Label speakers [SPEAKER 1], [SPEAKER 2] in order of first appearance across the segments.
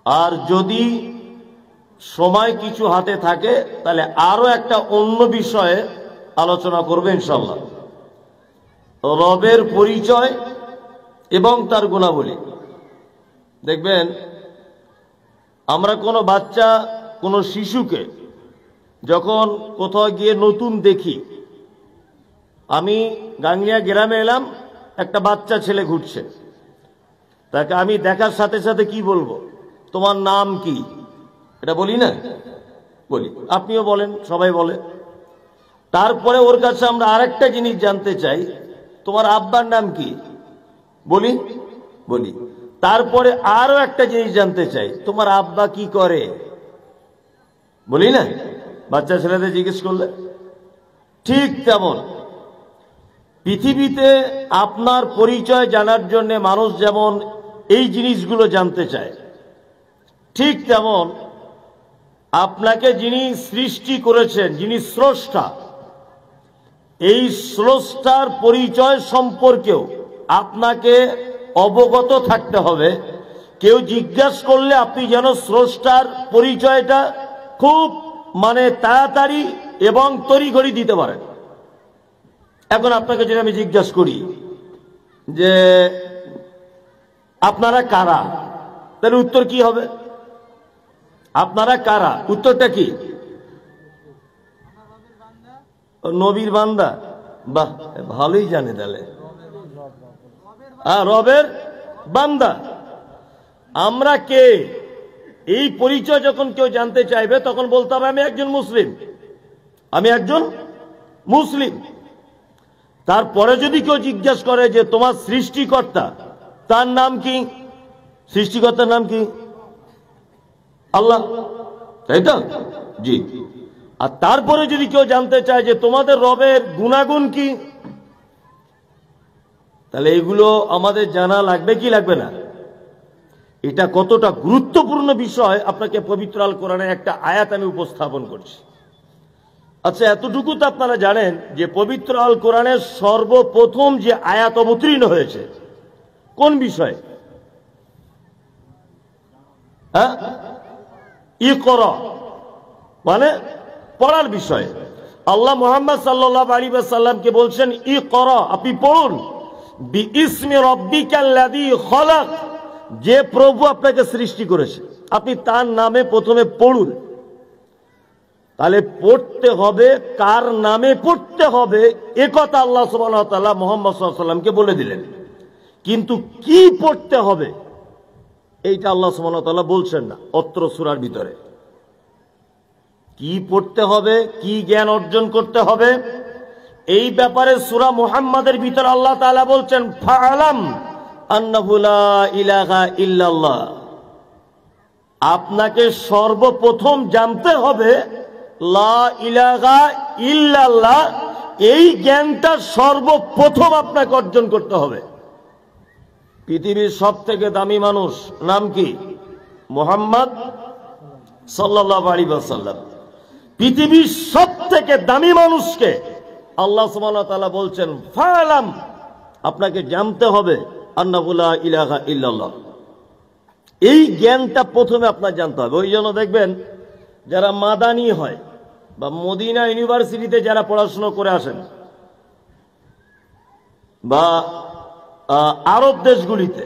[SPEAKER 1] আর যদি সময় কিছু হাতে থাকে তাহলে আরো একটা অন্য বিষয়ে আলোচনা করবে ইনশাআল্লাহ। রবের পরিচয় এবং তার গুণাবলী। দেখবেন আমরা কোনো বাচ্চা, কোনো শিশুকে যখন কোথাও গিয়ে নতুন দেখি, আমি গাঙ্গিয়া গ্রামে এলাম, একটা বাচ্চা ছেলে ঘুরছে, তাকে আমি দেখার সাথে সাথে কি বলবো, তোমার নাম কি? এটা বলি না? বলি, আপনিও বলেন, সবাই বলে। তারপরে ওর কাছে আমরা আরেকটা জিনিস জানতে চাই, তোমার আব্বার নাম কি? বলি বলি। তারপরে আরো একটা জিনিস জানতে চাই, তোমার আব্বা কি করে? বলি না? বাচ্চা ছেলেদের জিজ্ঞেস করলে। ঠিক তেমন পৃথিবীতে আপনার পরিচয় জানার জন্য মানুষ যেমন এই জিনিসগুলো জানতে চায়, ঠিক তেমন আপনাকে যিনি সৃষ্টি করেছেন, যিনি স্রষ্টা, এই স্রষ্টার পরিচয় সম্পর্কেও আপনাকে অবগত থাকতে হবে। কেউ জিজ্ঞাসা করলে আপনি যেন স্রষ্টার পরিচয়টা খুব তাড়াতাড়ি এবং তড়িঘড়ি দিতে পারেন। এখন আপনাকে যদি আমি জিজ্ঞাসা করি যে আপনারা কারা, তাহলে উত্তর কি হবে? আপনারা কারা, উত্তরটা কি? নবীর বান্দা। বাহ, ভালোই জানে তাহলে। রবের বান্দা। আমরা কে, এই পরিচয় যখন কেউ জানতে চাইবে তখন বলতে হবে আমি একজন মুসলিম, আমি একজন মুসলিম। তারপরে যদি কেউ জিজ্ঞাসা করে যে তোমার সৃষ্টিকর্তা, তার নাম কি? সৃষ্টিকর্তার নাম কি? আল্লাহ, তাই তো? জি। আর তারপরে যদি কেউ জানতে চায় যে তোমাদের রবের গুণাগুণ কি, তাহলে এগুলো আমাদের জানা লাগবে কি লাগবে না? এটা কতটা গুরুত্বপূর্ণ বিষয় আপনাকে পবিত্র আল কোরআনে একটা আয়াত আমি উপস্থাপন করছি। আচ্ছা, এতটুকু তো আপনারা জানেন যে পবিত্র আল কোরআনের সর্বপ্রথম যে আয়াত অবতীর্ণ হয়েছে কোন বিষয়ে? ইকরা, মানে পড়ার বিষয়ে। আল্লাহ মুহাম্মদ সাল্লাল্লাহু আলাইহি ওয়াসাল্লামকে বলছেন ইকরা, আপনি পড়ুন। বিইসমি রাব্বিকাল্লাযী খলাক, যে প্রভু আপনাকে সৃষ্টি করেছে আপনি তার নামে প্রথমে পড়ুন। তাহলে পড়তে হবে, কার নামে পড়তে হবে একথা আল্লাহ সুবহানাহু ওয়া তাআলা মুহাম্মদ সাল্লাল্লাহু আলাইহি ওয়াসাল্লামকে বলে দিলেন, কিন্তু কি পড়তে হবে এইটা আল্লাহ সুবহানাহু ওয়া তাআলা বলছেন না অত্র সূরার ভিতরে। কি পড়তে হবে, কি জ্ঞান অর্জন করতে হবে, এই ব্যাপারে সূরা মুহাম্মাদের ভিতরে আল্লাহ তাআলা বলছেন ফাআলাম আন্নাহু লা ইলাহা ইল্লাল্লাহ। আপনাকে সর্বপ্রথম জানতে হবে লা ইলাহা ইল্লাল্লাহ, এই জ্ঞানটা সর্বপ্রথম আপনাকে অর্জন করতে হবে। পৃথিবীর সবথেকে দামি মানুষ নাম কি? মুহাম্মদ সাল্লাল্লাহু আলাইহি ওয়াসাল্লাম। পৃথিবীর সবথেকে দামি মানুষকে আল্লাহ সুবহানাহু ওয়া তাআলা বলছেন ফাআলাম, আপনাকে জানতে হবে আন্নাহু লা ইলাহা ইল্লাল্লাহ। এই জ্ঞানটা প্রথমে আপনার জানতে হবে। ওই জন্য দেখবেন যারা মাদানী হয় বা মদিনা ইউনিভার্সিটিতে যারা পড়াশোনা করে আসেন বা আরব দেশগুলিতে,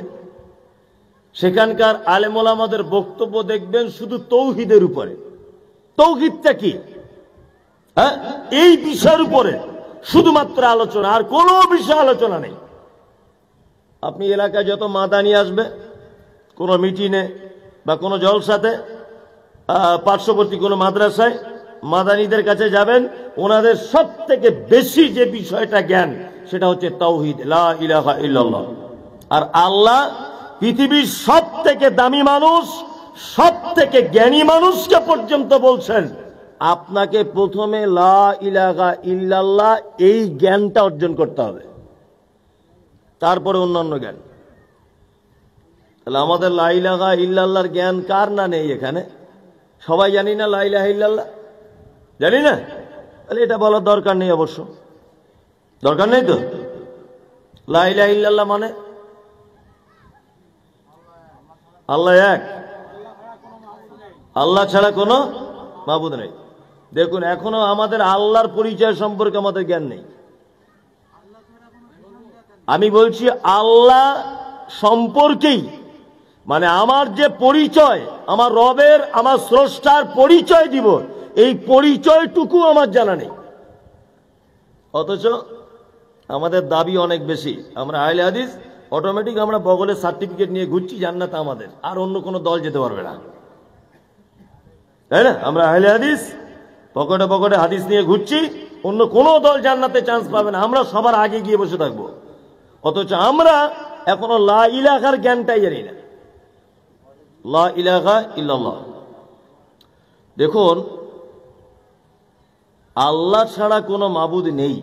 [SPEAKER 1] সেখানকার আলেম ওলামাদের বক্তব্য দেখবেন শুধু তৌহিদের উপরে। তৌহিদটা কি, এই বিষয়ের উপরে শুধুমাত্র আলোচনা, আর কোনো বিষয় আলোচনা নেই। আপনি এলাকায় যত মাদানী আসবে কোনো মিটিংয়ে বা কোনো জলসাতে, পার্শ্ববর্তী কোনো মাদ্রাসায় মাদানীদের কাছে যাবেন, ওনাদের সব থেকে বেশি যে বিষয়টা জ্ঞান সেটা হচ্ছে তাওহীদ, লা ইলাহা ইল্লাল্লাহ। আর আল্লাহ পৃথিবীর সব থেকে দামি মানুষ, সব থেকে জ্ঞানী মানুষকে পর্যন্ত বলছেন আপনাকে প্রথমে লা ইলাহা ইল্লাল্লাহ এই জ্ঞানটা অর্জন করতে হবে, তারপরে অন্যান্য জ্ঞান। তাহলে আমাদের লা ইলাহা ইল্লাল্লাহর জ্ঞান কার না নেই? এখানে সবাই জানি না লা ইলাহা ইল্লাল্লাহ, জানি না? তাহলে এটা বলার দরকার নেই, অবশ্য দরকার নেই তো। লা ইলাহা ইল্লাল্লাহ মানে আল্লাহ এক, আল্লাহ ছাড়া কোনো মাবুদ নেই। দেখুন এখনো আমাদের আল্লাহর পরিচয় সম্পর্কে আমাদের জ্ঞান নেই। আমি বলছি আল্লাহ সম্পর্কেই, মানে আমার যে পরিচয়, আমার রবের, আমার স্রষ্টার পরিচয় দিব, এই পরিচয়টুকু আমার জানা নেই। অথচ আমাদের দাবি অনেক বেশি। আমরা আহলে হাদিস, অটোমেটিক আমরা বগলের সার্টিফিকেট নিয়ে ঘুরছি, জান্নাত আমাদের, আর অন্য কোনো দল যেতে পারবে না, তাই না? আমরা আহলে হাদিস, পকেটে পকেটে হাদিস নিয়ে ঘুরছি, অন্য কোনো দল জান্নাতে চান্স পাবে না, আমরা সবার আগে গিয়ে বসে থাকবো। অথচ আমরা এখনো লা ইলাহার জ্ঞানটাই জানি না। লা ইলাহা ইল্লাল্লাহ। দেখুন আল্লাহ ছাড়া কোনো মাবুদ নেই,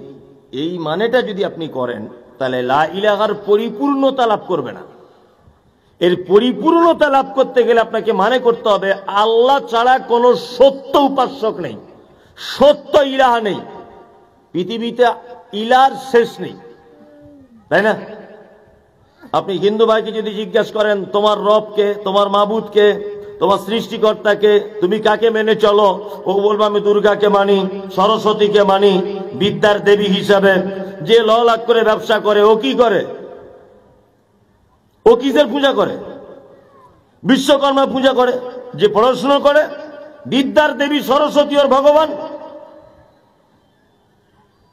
[SPEAKER 1] এই মানেটা যদি আপনি করেন তাহলে লা ইলাহার পরিপূর্ণতা লাভ করবে না। এর পরিপূর্ণতা লাভ করতে গেলে আপনাকে মানে করতে হবে আল্লাহ ছাড়া কোনো সত্য উপাসক নেই, সত্য ইলাহা নেই, পৃথিবীতে ইলার শেষ নেই, তাই না? আপনি হিন্দু ভাইকে যদি জিজ্ঞাসা করেন তোমার রবকে, তোমার মাবুদকে, তোমার সৃষ্টিকর্তাকে, তুমি কাকে মেনে চলো, ও বলবো আমি দুর্গাকে মানি, সরস্বতীকে মানি বিদ্যার দেবী হিসাবে। যে ল লাখ করে ব্যবসা করে ও কি করে? ও কিসের পূজা করে? বিশ্বকর্মা পূজা করে। যে পড়াশোনা করে বিদ্যার দেবী সরস্বতী ওর ভগবান।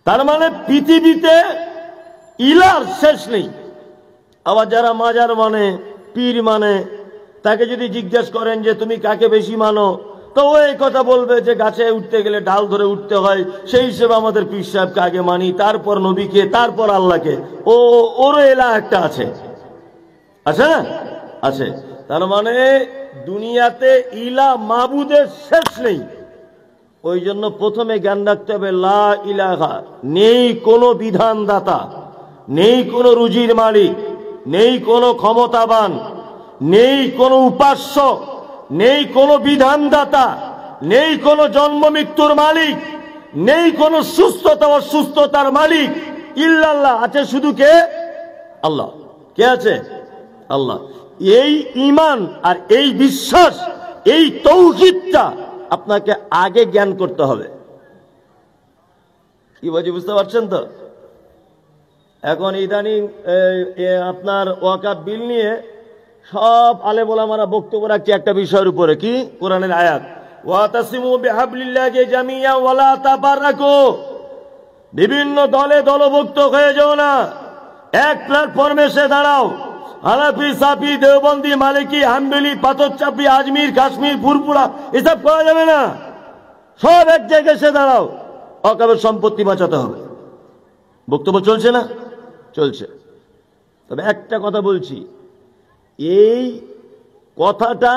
[SPEAKER 1] তার মানে পৃথিবীতে ইলার শেষ নেই। আবার যারা মাজার মানে, পীর মানে, তাকে যদি জিজ্ঞেস করেন যে তুমি কাকে বেশি মানো, তো ও এই কথা বলবে যে গাছে উঠতে গেলে ডাল ধরে উঠতে হয়, সেই হিসেবে আমাদের পীর সাহেবকে আগে মানি, তারপর নবীকে, তারপর আল্লাহকে। ওর এলা একটা আছে, আছে না? আছে। তার মানে দুনিয়াতে ইলা মাবুদের শেষ নেই। ওই জন্য প্রথমে জ্ঞান রাখতে হবে লা ইলাহা, নেই কোনো বিধানদাতা, নেই কোনো রুজির মালিক, নেই কোনো ক্ষমতাবান, নেই কোনো উপাস্য, নেই কোনো বিধানদাতা, নেই কোনো জন্ম মৃত্যুর মালিক, নেই কোনো সুস্থতা অসুস্থতার মালিক, ইল্লাল্লাহ। আছে শুধু কে? আল্লাহ। কে আছে? আল্লাহ। এই ঈমান আর এই বিশ্বাস, এই তাওহীদটা আপনাকে আগে জ্ঞান করতে হবে। কি বলছি বুঝতে পারছেন তো? এখন ইদানিং আপনার ওয়াকাফ বিল নিয়ে সব আলেম ওলামারা বক্তব্য রাখছে একটা বিষয়ের উপরে, কি? কোরআনের আয়াত, ওয়াতাসিমু বিহাবলিল্লাহি জামিআ ওয়ালা তাফাররাকু। বিভিন্ন দলে দলভুক্ত হয়ে যাও না, এক প্ল্যাটফর্মে এসে দাঁড়াও। হানাফি, সাফি, দেওবন্দি, মালিকি, হাম্বলি, পাথরচাপড়ি, আজমির, কাশ্মীর, ফুরপুরা, এসব করা যাবে না। সব এক জায়গায় এসে দাঁড়াও, ওয়াকাফের সম্পত্তি বাঁচাতে হবে। বক্তব্য চলছে না? চলছে। তবে একটা কথা বলছি, এই কথাটা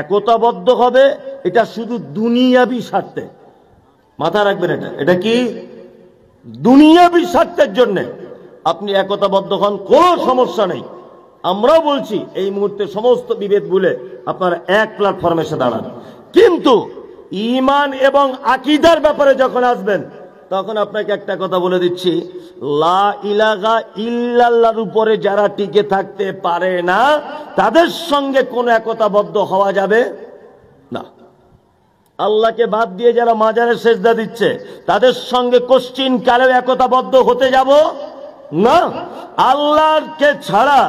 [SPEAKER 1] একতাবদ্ধ হবে, এটা শুধু দুনিয়াবি স্বার্থে। মাথা রাখবেন, এটা কি? দুনিয়াবি স্বার্থের জন্য আপনি একতাবদ্ধ হন, কোনো সমস্যা নেই। আমরাও বলছি এই মুহূর্তে সমস্ত বিভেদ ভুলে আপনারা এক প্ল্যাটফর্মে এসে দাঁড়ান। কিন্তু ঈমান এবং আকীদার ব্যাপারে যখন আসবেন, তখন আপনাকে একটা কথা বলে দিচ্ছি, লা ইলাহা ইল্লাল্লাহর উপরে যারা টিকে থাকতে পারে না, তাদের সঙ্গে কোনো একতাবদ্ধ হওয়া যাবে না। আল্লাহকে বাদ দিয়ে যারা মাজারে সেজদা দিচ্ছে, তাদের সঙ্গে কোশ্চিন কালেও একতাবদ্ধ হতে যাব না। আল্লাহকে ছাড়া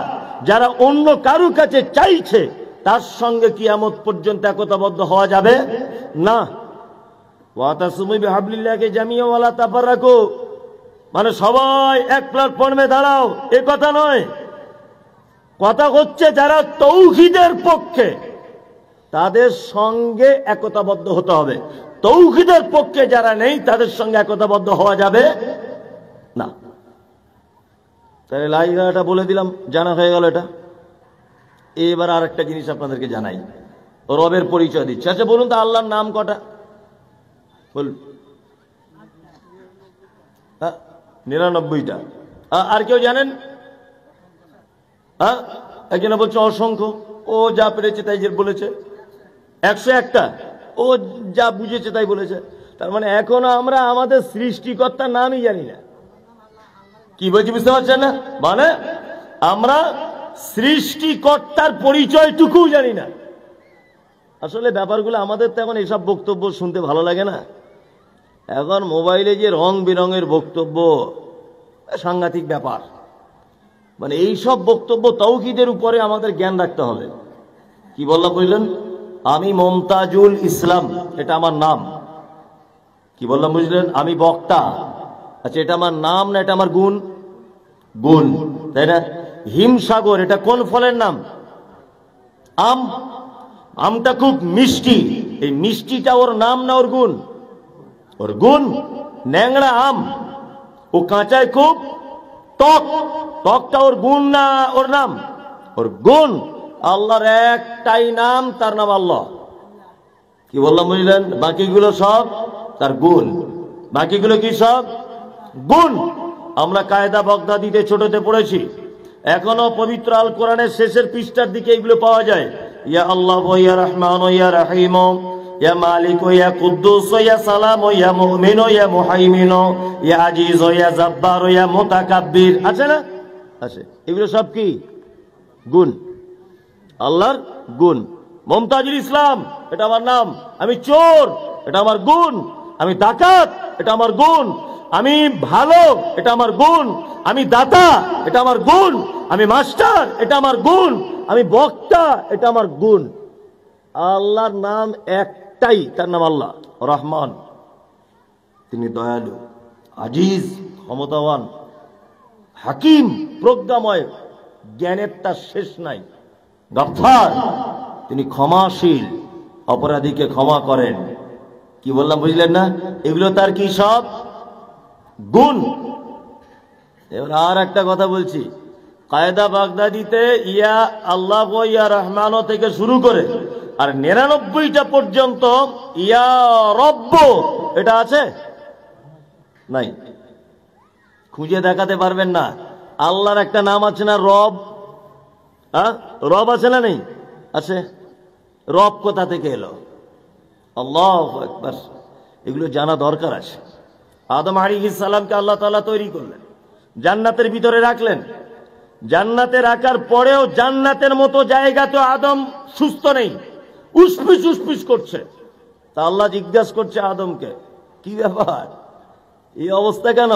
[SPEAKER 1] যারা অন্য কারু কাছে চাইছে, তার সঙ্গে কিয়ামত পর্যন্ত একতাবদ্ধ হওয়া যাবে না। ওয়াতাসিমু বিহাবলিল্লাহি জামিআ ওয়ালা তাফাররাকু, মানে সবাই এক প্ল্যাটফর্মে দাঁড়াও, এ কথা নয়। কথা হচ্ছে যারা তাওহীদের পক্ষে, তাদের সঙ্গে একতাবদ্ধ হতে হবে। তাওহীদের পক্ষে যারা নেই, তাদের সঙ্গে একতাবদ্ধ হওয়া যাবে না। তাহলে লা ইলাহাটা বলে দিলাম, জানা হয়ে গেল এটা। এবার আর একটা জিনিস আপনাদেরকে জানাই, রবের পরিচয় দিচ্ছে। আচ্ছা বলুন তো, আল্লাহর নাম কটা? বলুন। 99টা। আর কেউ জানেন? একজনে বলছে অসংখ্য, ও যা পেরেছে তাই বলেছে। 101টা, ও যা বুঝেছে তাই বলেছে। তার মানে এখনো আমরা আমাদের সৃষ্টিকর্তার নামই জানি না। কি বলছি বুঝতে পারছেন না? মানে আমরা সৃষ্টিকর্তার পরিচয়টুকু জানি না। আসলে ব্যাপারগুলো আমাদের তো এখন এইসব বক্তব্য শুনতে ভালো লাগে না। এখন মোবাইলে যে রং বেরঙের বক্তব্য, সাংঘাতিক ব্যাপার। মানে এইসব বক্তব্য তাওহীদের উপরে আমাদের জ্ঞান রাখতে হবে। কি বললাম বুঝলেন? আমি মমতাজুল ইসলাম, এটা আমার নাম। কি বললাম বুঝলেন? আমি বক্তা, আচ্ছা এটা আমার নাম না এটা আমার গুণ? গুণ, তাই না? হিমসাগর, এটা কোন ফলের নাম? আম। আমটা খুব মিষ্টি, এই মিষ্টিটা ওর নাম না ওর গুণ? ওর গুণ। ন্যাংরা আম, ও কাঁচায় খুব টক, টকটা ওর গুণ না ওর নাম? ওর গুণ। আল্লাহর একটাই নাম, তার নাম আল্লাহ। কি বললাম বুঝলেন? বাকিগুলো সব তার গুণ। বাকিগুলো কি সব গুণ। আমরা কায়দা বাগদাদিতে ছোটতে পড়েছি, এখনো পবিত্র আল কোরআনের শেষের পৃষ্ঠার দিকে এগুলো পাওয়া যায়। ইয়া আল্লাহ ইয়া রহমান ইয়া রহিম ইয়া মালিক ইয়া কুদ্দুস ইয়া সালাম ইয়া মুমিন ইয়া মুহাইমিন ইয়া আজিজ ইয়া জব্বার ইয়া মুতাকাব্বির, আছে না? আছে। এগুলো সব কি গুণ, আল্লাহর গুণ। মমতাজুল ইসলাম, এটা আমার নাম। আমি চোর, এটা আমার গুণ। আমি ডাকাত, এটা আমার গুণ। আমি ভালো, এটা আমার গুণ। আমি দাতা, এটা আমার গুণ। আমি মাস্টার, এটা আমার গুণ। আমি বক্তা, এটা আমার গুণ। আল্লাহর নাম একটাই, তার নাম আল্লাহ রহমান, তিনি দয়ালু, আজিজ ক্ষমতাবান, হাকিম প্রজ্ঞাময়, জ্ঞানের তার শেষ নাই, গফফার তিনি ক্ষমাশীল, অপরাধীকে ক্ষমা করেন। কি বললাম বুঝলেন না? এগুলো তার কি সব গুণ। এবার আর একটা কথা বলছি, কায়দা বাগদাদিতে ইয়া আল্লাহ ইয়া রহমান থেকে শুরু করে আর ৯৯টা পর্যন্ত ইয়া রব্ব, এটা আছে? নাই, খুঁজে দেখাতে পারবেন না। আল্লাহর একটা নাম আছে না রব? রব আছে না? নেই, আছে। রব কোথা থেকে এলো? আল্লাহু আকবার। এগুলো জানা দরকার আছে। আদম আলাইহিস সালামকে আল্লাহ তাআলা তৈরি করলেন, জান্নাতের ভিতরে রাখলেন। জান্নাতে রাখার পরেও জান্নাতের মতো জায়গা তো আদম সুস্থ নেই, উসপিস উসপিস করছে। তা আল্লাহ জিজ্ঞাসা করছে আদমকে, কি ব্যাপার, এই অবস্থা কেন?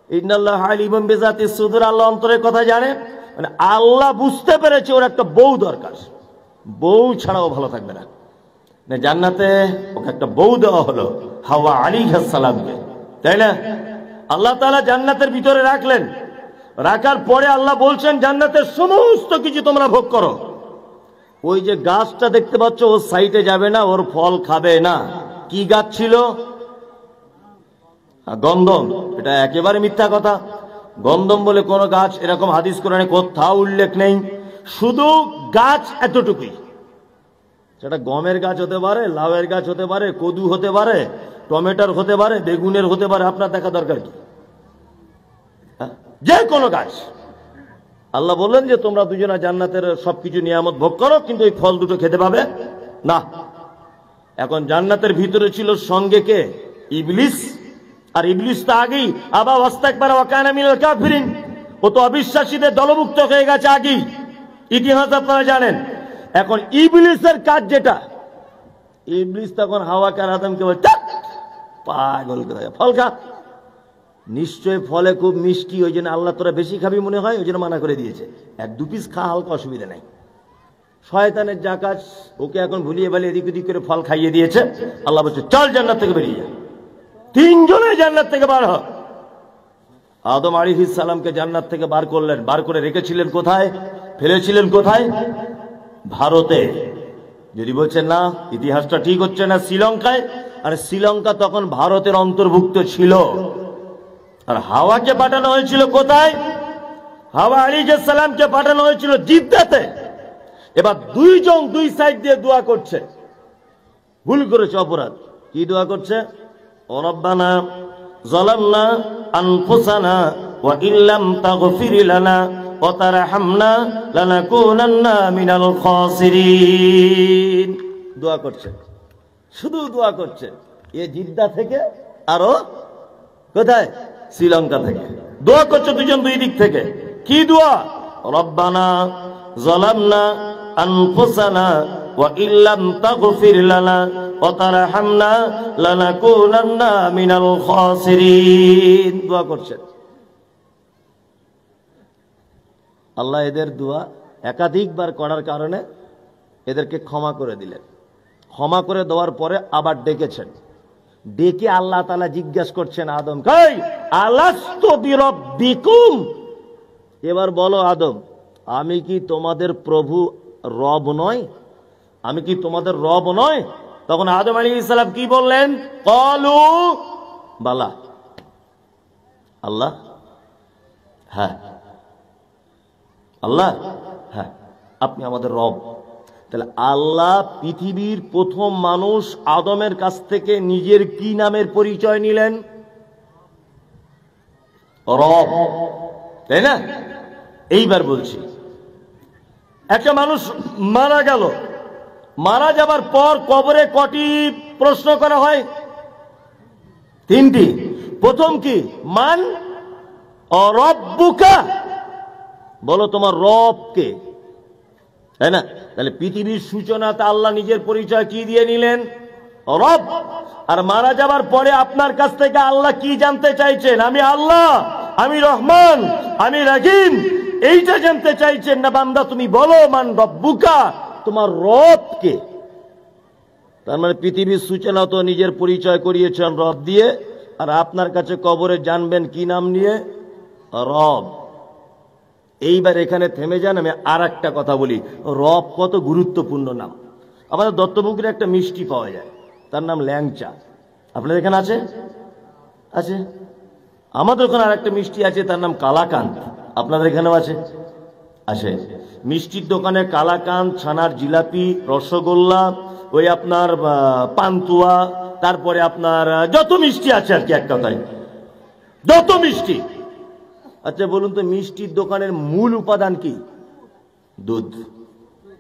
[SPEAKER 1] ইন্নাল্লাহ আলিমুম বিযাতিস সুদূর, আল্লাহ অন্তরের কথা জানে। মানে আল্লাহ বুঝতে পেরেছে ওর একটা বউ দরকার, বউ ছাড়াও ভালো থাকবে না। জান্নাতে ওকে একটা বউ দেওয়া হলো, হাওয়া আলাইহিস সালামকে, তাই না? আল্লাহ তাআলা জান্নাতের ভিতরে রাখলেন। রাখার পরে আল্লাহ বলছেন জান্নাতের সমস্ত কিছু তোমরা ভোগ করো। ওই যে গাছটা দেখতে পাচ্ছ, ওর সাইডে যাবে না, ওর ফল খাবে না। কি গাছ ছিল? গন্ধম। এটা একেবারে মিথ্যা কথা। গন্ধম বলে কোন গাছ এরকম হাদিস কোরআনে কোথাও উল্লেখ নেই। শুধু গাছ এতটুকুই। সেটা গমের গাছ হতে পারে, লাউয়ের গাছ হতে পারে, কদু হতে পারে, টমেটোর হতে পারে, বেগুনের হতে পারে, আপনার দেখা দরকার কি? যে কোনো গাছ। আল্লাহ বললেন যে তোমরা দুজনা জান্নাতের সবকিছু নিয়ামত ভোগ করো, কিন্তু এই ফল দুটো খেতে পাবে না। এখন জান্নাতের ভিতরে ছিল সঙ্গে কে? ইবলিস। আর ইবলিস তো আগেই আবা ওয়াস্তাকবারা ওয়া কানা মিনাল কাফিরিন, ও তো অবিশ্বাসীদের দলভুক্ত হয়ে গেছে আগেই, ইতিহাস আপনারা জানেন। এখন ইবলিসের কাজ যেটা, ইবলিস তখন হাওয়াকে আর আদমকে বলে, পাগল করে ফল খা। নিশ্চয় ফলে খুব মিষ্টি, ওই জন্য আল্লাহ তোরা বেশি খাবি মনে হয়, ওই জন্য মানা করে দিয়েছে। এক দু পিস খা, হালকা অসুবিধা নাই। শয়তানের যা কাজ, ওকে এখন ভুলিয়ে ভালিয়ে এদিক ওদিক করে ফল খাইয়ে দিয়েছে। আল্লাহ বলছে চল জান্নাত থেকে বেরিয়ে যা। তিনজনে জান্নাত থেকে বার হয়। আদম আলাইহিস সালামকে জান্নাত থেকে বার করলেন, বার করে রেখেছিলেন কোথায়? ফেলেছিলেন কোথায়? ভারতে। যদি বলছেন না ইতিহাসটা ঠিক হচ্ছে না, শ্রীলঙ্কায়। আর শ্রীলঙ্কা তখন ভারতের অন্তর্ভুক্ত ছিল। আর হাওয়াকে পাঠানো হয়েছিল কোথায়? হাওয়া আলাইহিস সালামকে পাঠানো হয়েছিল জিদ্দাতে। এবার দুইজন দুই সাইড দিয়ে দোয়া করছে, ভুল করেছে, অপরাধ। কি দোয়া করছে? রব্বানা যালামনা আনফুসানা ওয়া ইল্লাম তাগফির লানা ওয়া তারহামনা লানাকুনান্না মিনাল খাসিরিন। দোয়া করছে, শুধু দোয়া করছে। এ জিদ্দা থেকে, আরো কোথায়? শ্রীলঙ্কা থেকে। দোয়া করছে দুজন দুই দিক থেকে। কি দোয়া? রব্বানা যালামনা আনফুসানা ওয়া ইল্লাম তাগফির লানা ওয়া তারহামনা লানাকুনান্না মিনাল খাসিরিন। দোয়া করছেন। আল্লাহ এদের দোয়া একাধিকবার করার কারণে এদেরকে ক্ষমা করে দিলেন। ক্ষমা করে দেওয়ার পরে আবার ডেকেছেন। ডেকে আল্লাহ তাআলা জিজ্ঞাসা করছেন আদম, কই আলাস্তু বিরাব্বিকুম, এবার বলো আদম, আমি কি তোমাদের প্রভু রব নয়? আমি কি তোমাদের রব নয়? তখন আদম আলাইহিস সালাম কি বললেন? ক্বালু বালা, আল্লাহ হ্যাঁ, আল্লাহ হ্যাঁ, আপনি আমাদের রব। তাহলে আল্লাহ পৃথিবীর প্রথম মানুষ আদমের কাছ থেকে নিজের কি নামের পরিচয় নিলেন? রব, তাই না? এইবার বলছি, একটা মানুষ মারা গেল, মারা যাবার পর কবরে কটি প্রশ্ন করা হয়? তিনটি। প্রথম কি? মান রব্বুকা, বলো তোমার রব কে, তাই না? তাহলে পৃথিবীর সূচনাতে আল্লাহ নিজের পরিচয় কি দিয়ে নিলেন? রব। আর মারা যাবার পরে আপনার কাছ থেকে আল্লাহ কি জানতে চাইছেন? আমি আল্লাহ, আমি রহমান, আমি রাহিম, এইটা জানতে চাইছেন না বান্দা? তুমি বলো মান রব্বুকা, তোমার রব কে। তার মানে পৃথিবীর সূচনা তো নিজের পরিচয় করিয়েছেন রব দিয়ে, আর আপনার কাছে কবরে জানবেন কি নাম নিয়ে? রব। এইবার এখানে থেমে যান, আমি আর একটা কথা বলি। রব কত গুরুত্বপূর্ণ নাম। আমাদের দত্তপুকুরে একটা মিষ্টি পাওয়া যায়, তার নাম ল্যাংচা। আপনাদের এখানে আছে? আছে। আমাদের ওখানে আর একটা মিষ্টি আছে, তার নাম কালাকান্দ। আপনাদের এখানেও আছে? আছে। মিষ্টির দোকানে কালাকান্দ, ছানার জিলাপি, রসগোল্লা, ওই আপনার পান্তুয়া, তারপরে আপনার যত মিষ্টি আছে আর কি, এক কথায় যত মিষ্টি। আচ্ছা বলুন তো, মিষ্টির দোকানের মূল উপাদান কি? দুধ।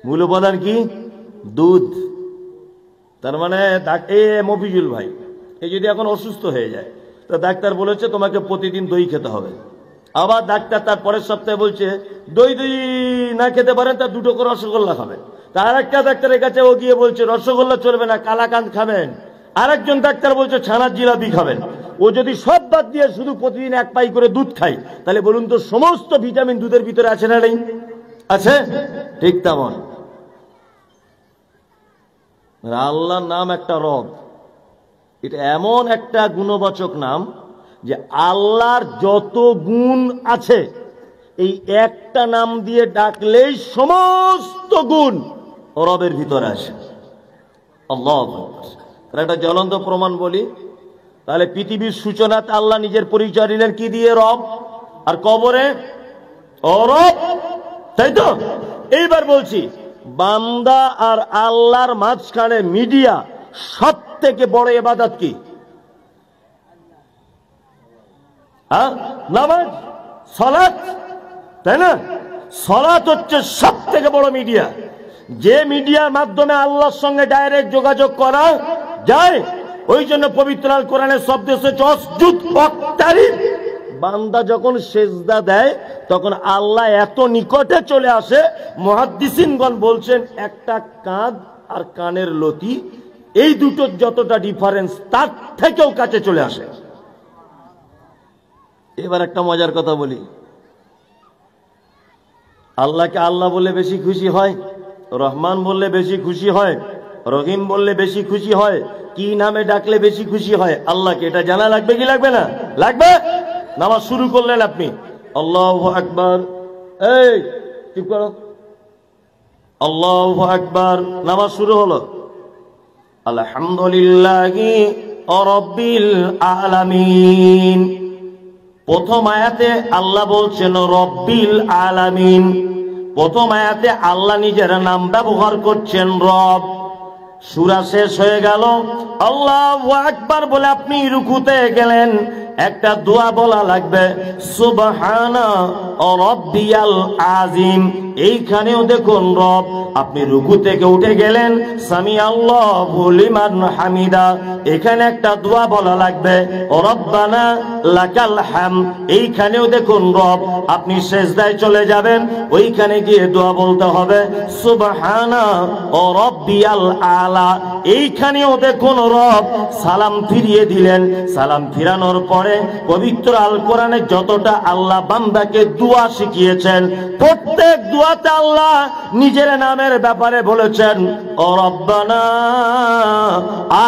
[SPEAKER 1] মূল উপাদান কি? দুধ। তার মানে মফিজুল ভাই এই যদি এখন অসুস্থ হয়ে যায়, তো ডাক্তার বলেছে তোমাকে প্রতিদিন দই খেতে হবে। আবার ডাক্তার তার পরের সপ্তাহে বলছে দই না খেতে পারেন তার 2 করে রসগোল্লা খাবেন। তার একটা ডাক্তারের কাছে ও গিয়ে বলছে রসগোল্লা চলবে না, কালাকান্দ খাবেন। আরেকজন ডাক্তার বলছে ছানার জিলাপি খাবেন। ও যদি সব বাদ দিয়ে শুধু প্রতিদিন 1 পাই করে দুধ খায়, তাহলে বলুন তো সমস্ত ভিটামিন দুধের ভিতরে আছে না নেই? আছে। ঠিক তেমন আল্লাহর নাম একটা রব, এটা এমন একটা গুণবাচক নাম যে আল্লাহর যত গুণ আছে এই একটা নাম দিয়ে ডাকলেই সমস্ত গুণ রবের ভিতরে আসে। আল্লাহু আকবার। তার একটা জ্বলন্ত প্রমাণ বলি, তাহলে পৃথিবীর সূচনাতে আল্লাহ নিজের পরিচয় দিলেন কি দিয়ে? রব। আর কবরে রব, তাই তো? এইবার বলছি, বান্দা আর আল্লাহর মাঝখানে মিডিয়া সব থেকে বড় ইবাদত কি? নামাজ, সালাত, তাই না? সালাত হচ্ছে সব থেকে বড় মিডিয়া, যে মিডিয়ার মাধ্যমে আল্লাহর সঙ্গে ডাইরেক্ট যোগাযোগ করা যায়। ওই জন্য পবিত্র আল কোরআনের শব্দ এসেছে অসজুদ ওয়াক্তারিব। বান্দা যখন সেজদা দেয় তখন আল্লাহ এত নিকটে চলে আসে, মুহাদ্দিসিনগণ বলছেন একটা কাঁধ আর কানের লতি, এই দুটোর যতটা ডিফারেন্স তার থেকেও কাছে চলে আসে। এবার একটা মজার কথা বলি, আল্লাহকে আল্লাহ বললে বেশি খুশি হয়, রহমান বললে বেশি খুশি হয়, রহিম বললে বেশি খুশি হয়, কি নামে ডাকলে বেশি খুশি হয়? আল্লাহকে। এটা জানা লাগবে কি লাগবে না? লাগবে। নামাজ শুরু করলেন আপনি, আল্লাহু আকবার, এই চুপ করো, আল্লাহু আকবার, নামাজ শুরু হলো, আলহামদুলিল্লাহি রাব্বিল আলামিন। প্রথম আয়াতে আল্লাহ বলছেন রব্বিল আলামিন। প্রথম আয়াতে আল্লাহ নিজের নাম ব্যবহার করছেন রব। সূরা শেষ হয়ে গেল, আল্লাহু আকবার বলে আপনি রুকুতে গেলেন, একটা দোয়া বলা লাগবে, সুবহানা রাব্বিয়াল আযীম। এইখানেও দেখুন রব, আপনি রুকু থেকে উঠে গেলেন, সামি আল্লাহু লিমান হামিদা, এখানে একটা দোয়া বলা লাগবে, রব্বানা লাকাল হামদ। এইখানেও দেখুন রব, আপনি সিজদায় চলে যাবেন, ওইখানে গিয়ে দোয়া বলতে হবে, সুবহানা রাব্বিয়াল আলা। এইখানেও দেখুন রব, সালাম ফিরিয়ে দিলেন, সালাম ফিরানোর পরে পবিত্র আল কোরআনে যতটা আল্লাহ বান্দাকে দোয়া শিখিয়েছেন, প্রত্যেক দোয়াতে আল্লাহ নিজের নামের ব্যাপারে বলেছেন, ও রব্বানা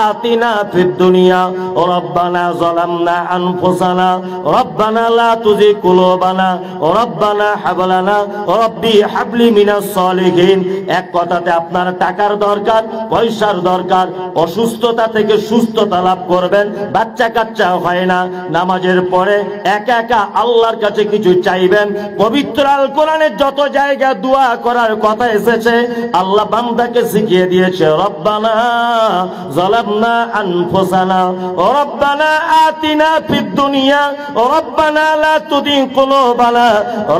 [SPEAKER 1] আতিনা ফিদ দুনিয়া, ও রব্বানা যালামনা আনফুসানা, রব্বানা লা তুযিগ কুলুবানা, ও রব্বানা হাব লানা রব্বি হাবলি মিনাস সালিহিন। এক কথাতে আপনার টাকার দরকার, পয়সার দরকার, অসুস্থতা থেকে সুস্থতা লাভ করবেন, বাচ্চা কাচ্চা হয় না, নামাজের পরে একা একা আল্লাহর কাছে কিছু চাইবেন। পবিত্র আল কোরআনের যত জায়গা দোয়া করার কথা এসেছে, আল্লাহ বান্দাকে শিখিয়ে দিয়েছে, রব্বানা যালামনা আনফুসানা, রব্বানা আতিনা ফিদ দুনিয়া, রব্বানা লা তুযিগ কুলুবানা,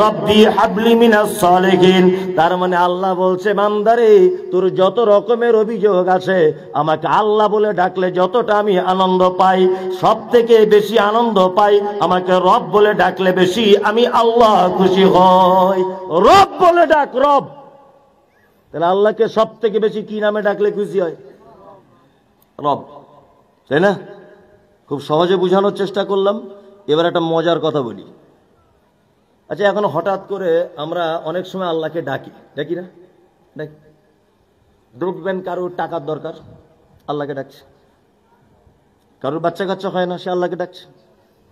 [SPEAKER 1] রব্বি হাবলি মিনাস সালিহিন। তার মানে আল্লাহ বলছে, বান্দারে তোর যত রকমের অভিযোগ আছে, আমাকে আল্লাহ বলে ডাকলে যতটা আমি আনন্দ পাই, সব থেকে বেশি আনন্দ পাই আমাকে রব বলে ডাকলে বেশি আমি আল্লাহ খুশি হই। রব বলে ডাক, রব। তাহলে আল্লাহকে সব থেকে বেশি কি নামে ডাকলে খুশি হয়? রব, তাই না? খুব সহজে বোঝানোর চেষ্টা করলাম। এবার একটা মজার কথা বলি। আচ্ছা, এখন হঠাৎ করে আমরা অনেক সময় আল্লাহকে ডাকি, ডাকি না? ডাকি। দেখবেন কারোর টাকার দরকার, আল্লাহকে ডাকছে। কারোর বাচ্চা কাচ্চা হয় না, সে আল্লাহকে ডাকছে,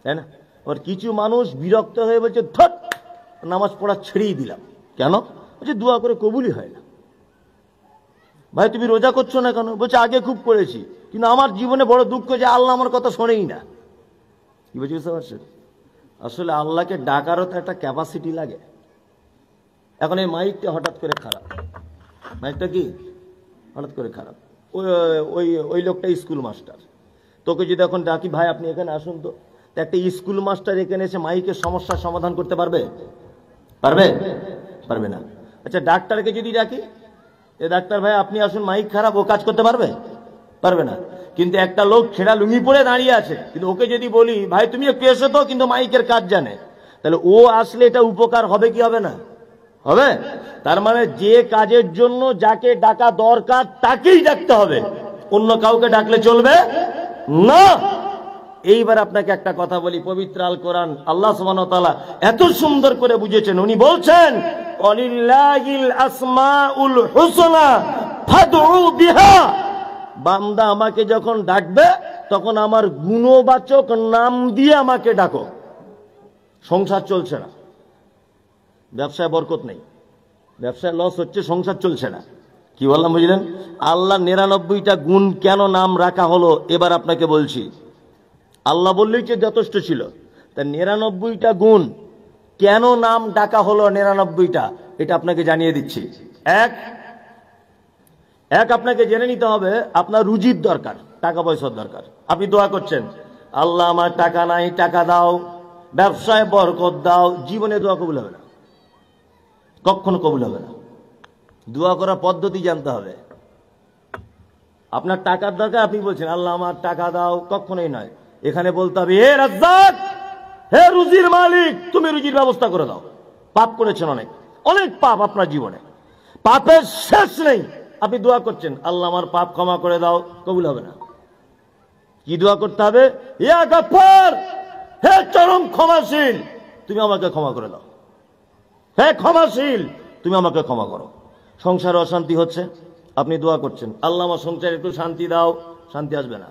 [SPEAKER 1] তাই না? আর কিছু মানুষ বিরক্ত হয়ে বলছে, ধত নামাজ পড়া ছেড়েই দিলাম। কেন? বলছে দোয়া করে কবুলই হয় না। ভাই তুমি রোজা করছো না কেন? বলছে আগে খুব করেছি, কিন্তু আমার জীবনে বড় দুঃখ যে আল্লাহ আমার কথা শোনেই না। কি বলছি বুঝতে পারছেন? আসলে আল্লাহকে ডাকারও তো একটা ক্যাপাসিটি লাগে। এখন এই মাইকটা হঠাৎ করে খারাপ, মাইকটা কি হঠাৎ করে খারাপ। ওই লোকটা স্কুল মাস্টার, তোকে যদি এখন ডাকি, ভাই আপনি এখানে আসুন তো, একটা স্কুল মাস্টার এখানে এসে মাইকের সমস্যার সমাধান করতে পারবে? পারবে? পারবে না। আচ্ছা, ডাক্তারকে যদি ডাকি, এ ডাক্তার ভাই আপনি আসুন, মাইক খারাপ, ও কাজ করতে পারবে? পারবে না। কিন্তু একটা লোক ছেঁড়া লুঙ্গি পরে দাঁড়িয়ে আছে, কিন্তু ওকে যদি বলি ভাই তুমি একটু এসো তো, কিন্তু মাইকের কাজ জানে, তাহলে ও আসলে এটা উপকার হবে কি হবে না? হবে। তার মানে যে কাজের জন্য যাকে ডাকা দরকার তাকেই ডাকতে হবে, অন্য কাউকে ডাকলে চলবে না। এইবার আপনাকে একটা কথা বলি, পবিত্র আল কোরআন আল্লাহ সুবহানাহু ওয়া তাআলা এত সুন্দর করে বুঝিয়েছেন। উনি বলছেন, ওয়ালিল্লাহিল আসমাউল হুসনা ফাদউ বিহা। বান্দা আমাকে যখন ডাকবে তখন আমার গুণবাচক নাম দিয়ে আমাকে ডাকো। সংসার চলছে না, ব্যবসায় বরকত নেই, ব্যবসায় লস হচ্ছে, সংসার চলছে না। কি বললাম বুঝলেন? আল্লাহ 99টা গুণ কেন নাম রাখা হলো এবার আপনাকে বলছি। আল্লাহ বললেই যে যথেষ্ট ছিল, তা 99টা গুণ কেন নাম ডাকা হলো 99টা, এটা আপনাকে জানিয়ে দিচ্ছি। এক আপনাকে জেনে নিতে হবে, আপনার রুজির দরকার, টাকা পয়সার দরকার। আপনি দোয়া করছেন, আল্লাহ আমার টাকা নাই, টাকা দাও, ব্যবসায় বরকত দাও। জীবনে দোয়া কবুল হবে না, কখনো কবুল হবে না। দোয়া করার পদ্ধতি জানতে হবে। আপনার টাকার দরকার, আপনি বলছেন আল্লাহ আমার টাকা দাও, কখনোই নয়। এখানে বলতে হবে, হে রাজ্জাক, হে রুজির মালিক, তুমি রুজির ব্যবস্থা করে দাও। পাপ করেছেন অনেক, অনেক পাপ আপনার জীবনে, পাপের শেষ নেই। আপনি দোয়া করছেন আল্লাহ আমার পাপ ক্ষমা করে দাও, কবুল হবে না। কি দোয়া করতে হবে? ইয়া গফফার, হে চরম ক্ষমাশীল, তুমি আমাকে ক্ষমা করে দাও। হে ক্ষমাশীল, তুমি আমাকে ক্ষমা করো। সংসারে অশান্তি হচ্ছে, আপনি দোয়া করছেন আল্লাহ আমার সংসারে একটু শান্তি দাও, শান্তি আসবে না।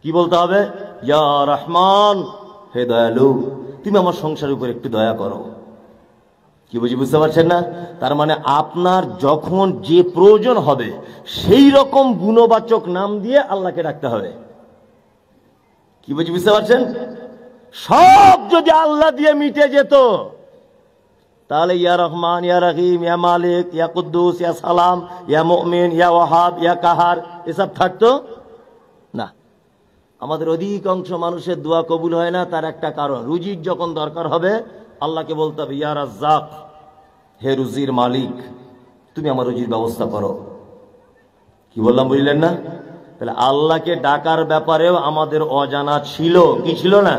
[SPEAKER 1] কি বলতে হবে? ইয়া রহমান, হে দয়ালু, তুমি আমার সংসারের উপর একটু দয়া করো। কি বুঝতে পারছেন না? তার মানে আপনার যখন যে প্রয়োজন হবে সেই রকম গুণবাচক নাম দিয়ে আল্লাহকে ডাকতে হবে। কি বুঝতে পারছেন? সব যদি আল্লাহ দিয়ে মিটে যেত, তাহলে ইয়া রহমান, ইয়া রহিম, ইয়া মালিক, ইয়া কুদ্দুস, ইয়া সালাম, ইয়া মুমিন, ইয়া ওয়াহাব, ইয়া কাহার এসব থাকতো না। আমাদের অধিকাংশ মানুষের দোয়া কবুল হয় না, তার একটা কারণ, রুজির যখন দরকার হবে আল্লাহকে বলতে হবে, ইয়া রাজ্জাক, হে রুজির মালিক, তুমি আমার রুজির ব্যবস্থা করো। কি বললাম বুঝলেন না? তাহলে আল্লাহকে ডাকার ব্যাপারেও আমাদের অজানা ছিল, কি ছিল না?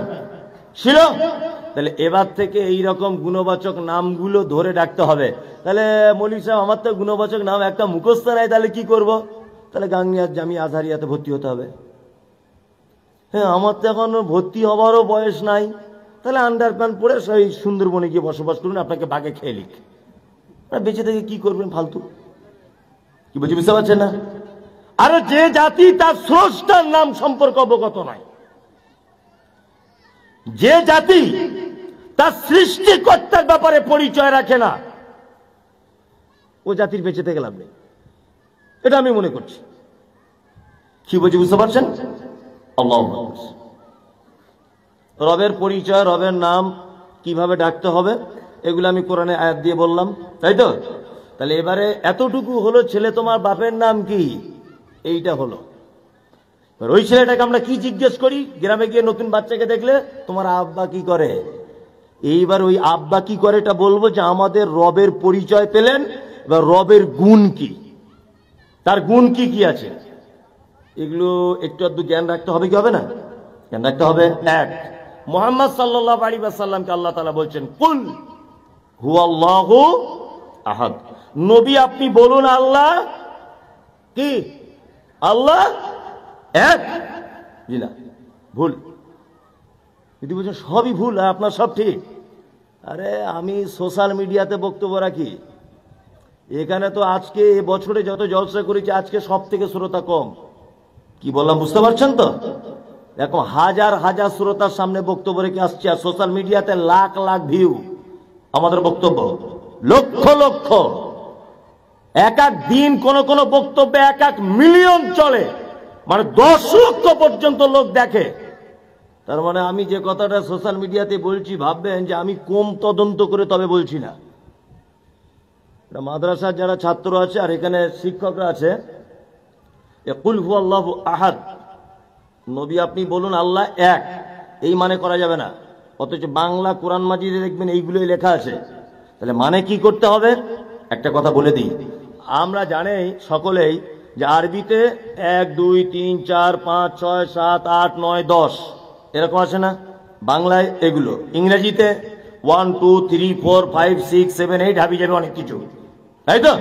[SPEAKER 1] ছিল। তাহলে এবার থেকে এইরকম গুণবাচক নামগুলো ধরে ডাকতে হবে। তাহলে মৌলভী সাহেব, আমার তো গুণবাচক নাম একটা মুখস্থ নাই, তাহলে কি করব? তাহলে গাংনিয়া জামিয়া আজহারিয়াতে ভর্তি হতে হবে। হ্যাঁ, আমার তো এখন ভর্তি হবারও বয়স নাই, তাহলে আন্ডার প্যান্ট পরে সেই সুন্দরবনে গিয়ে বসবাস করুন, আপনাকে বাঘে খেয়ে লিখ। বেঁচে থেকে কি করবেন ফালতু? কি বলছি বুঝতে পারছেন না? আর যে জাতি তার স্রষ্টার নাম সম্পর্কে অবগত নয়, যে জাতি তার সৃষ্টিকর্তার ব্যাপারে পরিচয় রাখে না, ও জাতির বেঁচে থেকে লাভ নেই, এটা আমি মনে করছি। কি বলছি বুঝতে পারছেন? আল্লাহ, রবের পরিচয়, রবের নাম কিভাবে ডাকতে হবে, এগুলো আমি কোরআনে আয়াত দিয়ে বললাম, তাই তো? তাহলে এবারে এতটুকু হলো, ছেলে তোমার বাপের নাম কি, এইটা হলো। ওই ছেলেটাকে আমরা কি জিজ্ঞেস করি গ্রামে গিয়ে নতুন বাচ্চাকে দেখলে, তোমার আব্বা কি করে? এইবার ওই আব্বা কি করে এটা বলবো যে আমাদের রবের পরিচয় পেলেন, এবার রবের গুণ কি, তার গুণ কি কি আছে, এগুলো একটু আধটু জ্ঞান রাখতে হবে, কি হবে না? জ্ঞান রাখতে হবে। এক, মুহাম্মদ সাল্লাল্লাহু আলাইহি ওয়াসাল্লামকে আল্লাহ তাআলা বলছেন, কুল হুয়াল্লাহু আহাদ, নবী আপনি বলুন আল্লাহ কি, আল্লাহ এক। জি না, ভুল। যদি বলছেন সবই ভুল, আপনার সব ঠিক। আরে আমি সোশ্যাল মিডিয়াতে বক্তব্য রাখি, এখানে তো আজকে এ বছরে যত জলসা করেছি, আজকে সব থেকে শ্রোতা কম। কি বললাম বুঝতে পারছেন তো? এখন হাজার হাজার শ্রোতার সামনে বক্তব্য রেখে আসছে, আর সোশ্যাল মিডিয়াতে লাখ লাখ ভিউ আমাদের বক্তব্য, লক্ষ লক্ষ, এক এক দিন কোন কোন বক্তব্যে এক এক মিলিয়ন চলে, মানে 10 লক্ষ পর্যন্ত লোক দেখে। তার মানে আমি যে কথাটা সোশ্যাল মিডিয়াতে বলছি, ভাববেন যে আমি কম তদন্ত করে তবে বলছি না। মাদ্রাসার যারা ছাত্র আছে আর এখানে শিক্ষকরা আছে, কুল হুয়াল্লাহু আহাদ, নবী আপনি বলুন আল্লাহ এক, এই মানে করা যাবে না। অথচ বাংলা কোরআন মাজিদে দেখবেন এইগুলোই লেখা আছে। তাহলে মানে কি করতে হবে? একটা কথা বলে দিই, আমরা জানি সকলেই যে আরবিতে 1 2 3 4 5 6 7 8 9 10 এরকম আছে না? বাংলায় এগুলো, ইংরেজিতে 1 2 3 4 5 6 7 8 হাবি যাবে অনেক কিছু, তাই তো?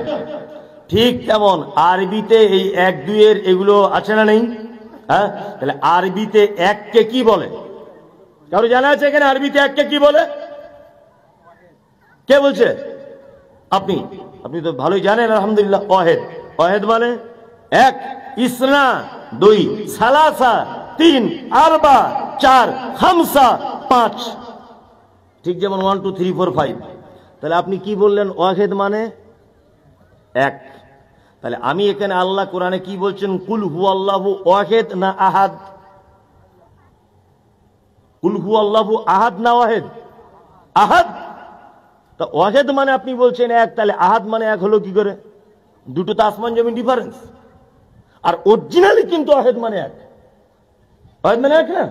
[SPEAKER 1] ঠিক তেমন আরবিতে এই 1 2 এর এগুলো আছে না নেই? হ্যাঁ, তাহলে আরবিতে এককে কি বলে? কারো জানা আছে এখানে আরবিতে এককে কি বলে? কে বলছে? আপনি আপনি তো ভালোই জানেন আলহামদুলিল্লাহ। ওয়াহেদ, ওয়াহেদ মানে এক, ইসনা 2, সালাসা 3, আরবা 4, খামসা 5, ঠিক যেমন 1 2 3 4 5। তাহলে আপনি কি বললেন? ওয়াহেদ মানে এক। তাহলে আমি এখানে আল্লাহ কোরআনে কি বলছেন? কুল হুয়াল্লাহু ওয়াহেদ না আহাদ? কুল হুয়াল্লাহু আহাদ না ওয়াহেদ? আহাদ। তা ওয়াহেদ মানে আপনি বলছেন এক, তাহলে আহাদ মানে এক হলো কি করে? দুটো তো আসমান জমিন ডিফারেন্স। আর অরিজিনালি কিন্তু ওয়াহেদ মানে এক। ওয়াহেদ মানে এক না?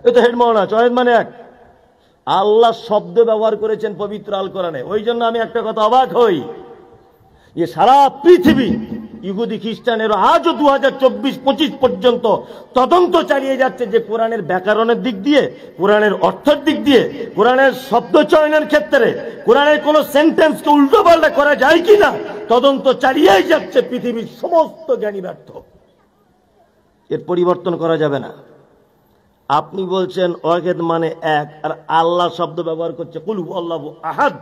[SPEAKER 1] এই তো হেড মাওলানা আছে, ওয়াহেদ মানে এক। আল্লাহ শব্দ ব্যবহার করেছেন পবিত্র আল কোরআনে। ওই জন্য আমি একটা কথা অবাক হই, যে সারা পৃথিবী ইহুদি খ্রিস্টানেরও আজও 2024-25 পর্যন্ত তদন্ত চালিয়ে যাচ্ছে যে কোরআনের ব্যাকরণের দিক দিয়ে, কোরআনের অর্থের দিক দিয়ে, কোরআনের শব্দ চয়নের ক্ষেত্রে কোরআনের কোন সেন্টেন্সকে উল্টো পাল্টা করা যায় কিনা তদন্ত চালিয়েই যাচ্ছে। পৃথিবীর সমস্ত জ্ঞানী ব্যর্থ, এর পরিবর্তন করা যাবে না। আপনি বলছেন ওয়াহেদ মানে এক, আর আল্লাহ শব্দ ব্যবহার করছে কুল হুয়াল্লাহু আহাদ।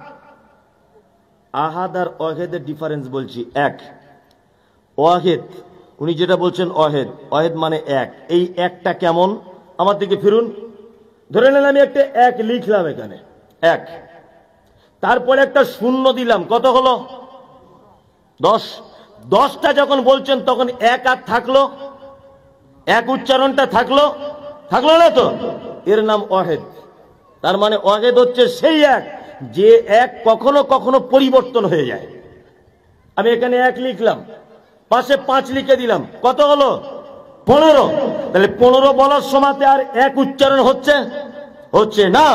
[SPEAKER 1] আহাদ আর ওয়াহেদের ডিফারেন্স বলছি। এক, ওয়াহেদ উনি যেটা বলছেন ওয়াহেদ, ওয়াহেদ মানে এক। এই একটা কেমন? আমার দিকে ফিরুন। ধরে নেন আমি একটা এক লিখলাম এখানে, এক, তারপরে একটা শূন্য দিলাম, কত হলো? 10। 10টা যখন বলছেন তখন এক আর থাকলো, এক উচ্চারণটা থাকলো, থাকলো না তো? এর নাম ওয়াহেদ। তার মানে ওয়াহেদ হচ্ছে সেই এক যে এক কখনো কখনো পরিবর্তন হয়ে যায়। আমি এখানে এক লিখলাম, পাশে 5 লিখে দিলাম, কত হলো? 15। তাহলে 15 বলার সময় আর এক উচ্চারণ হচ্ছে না।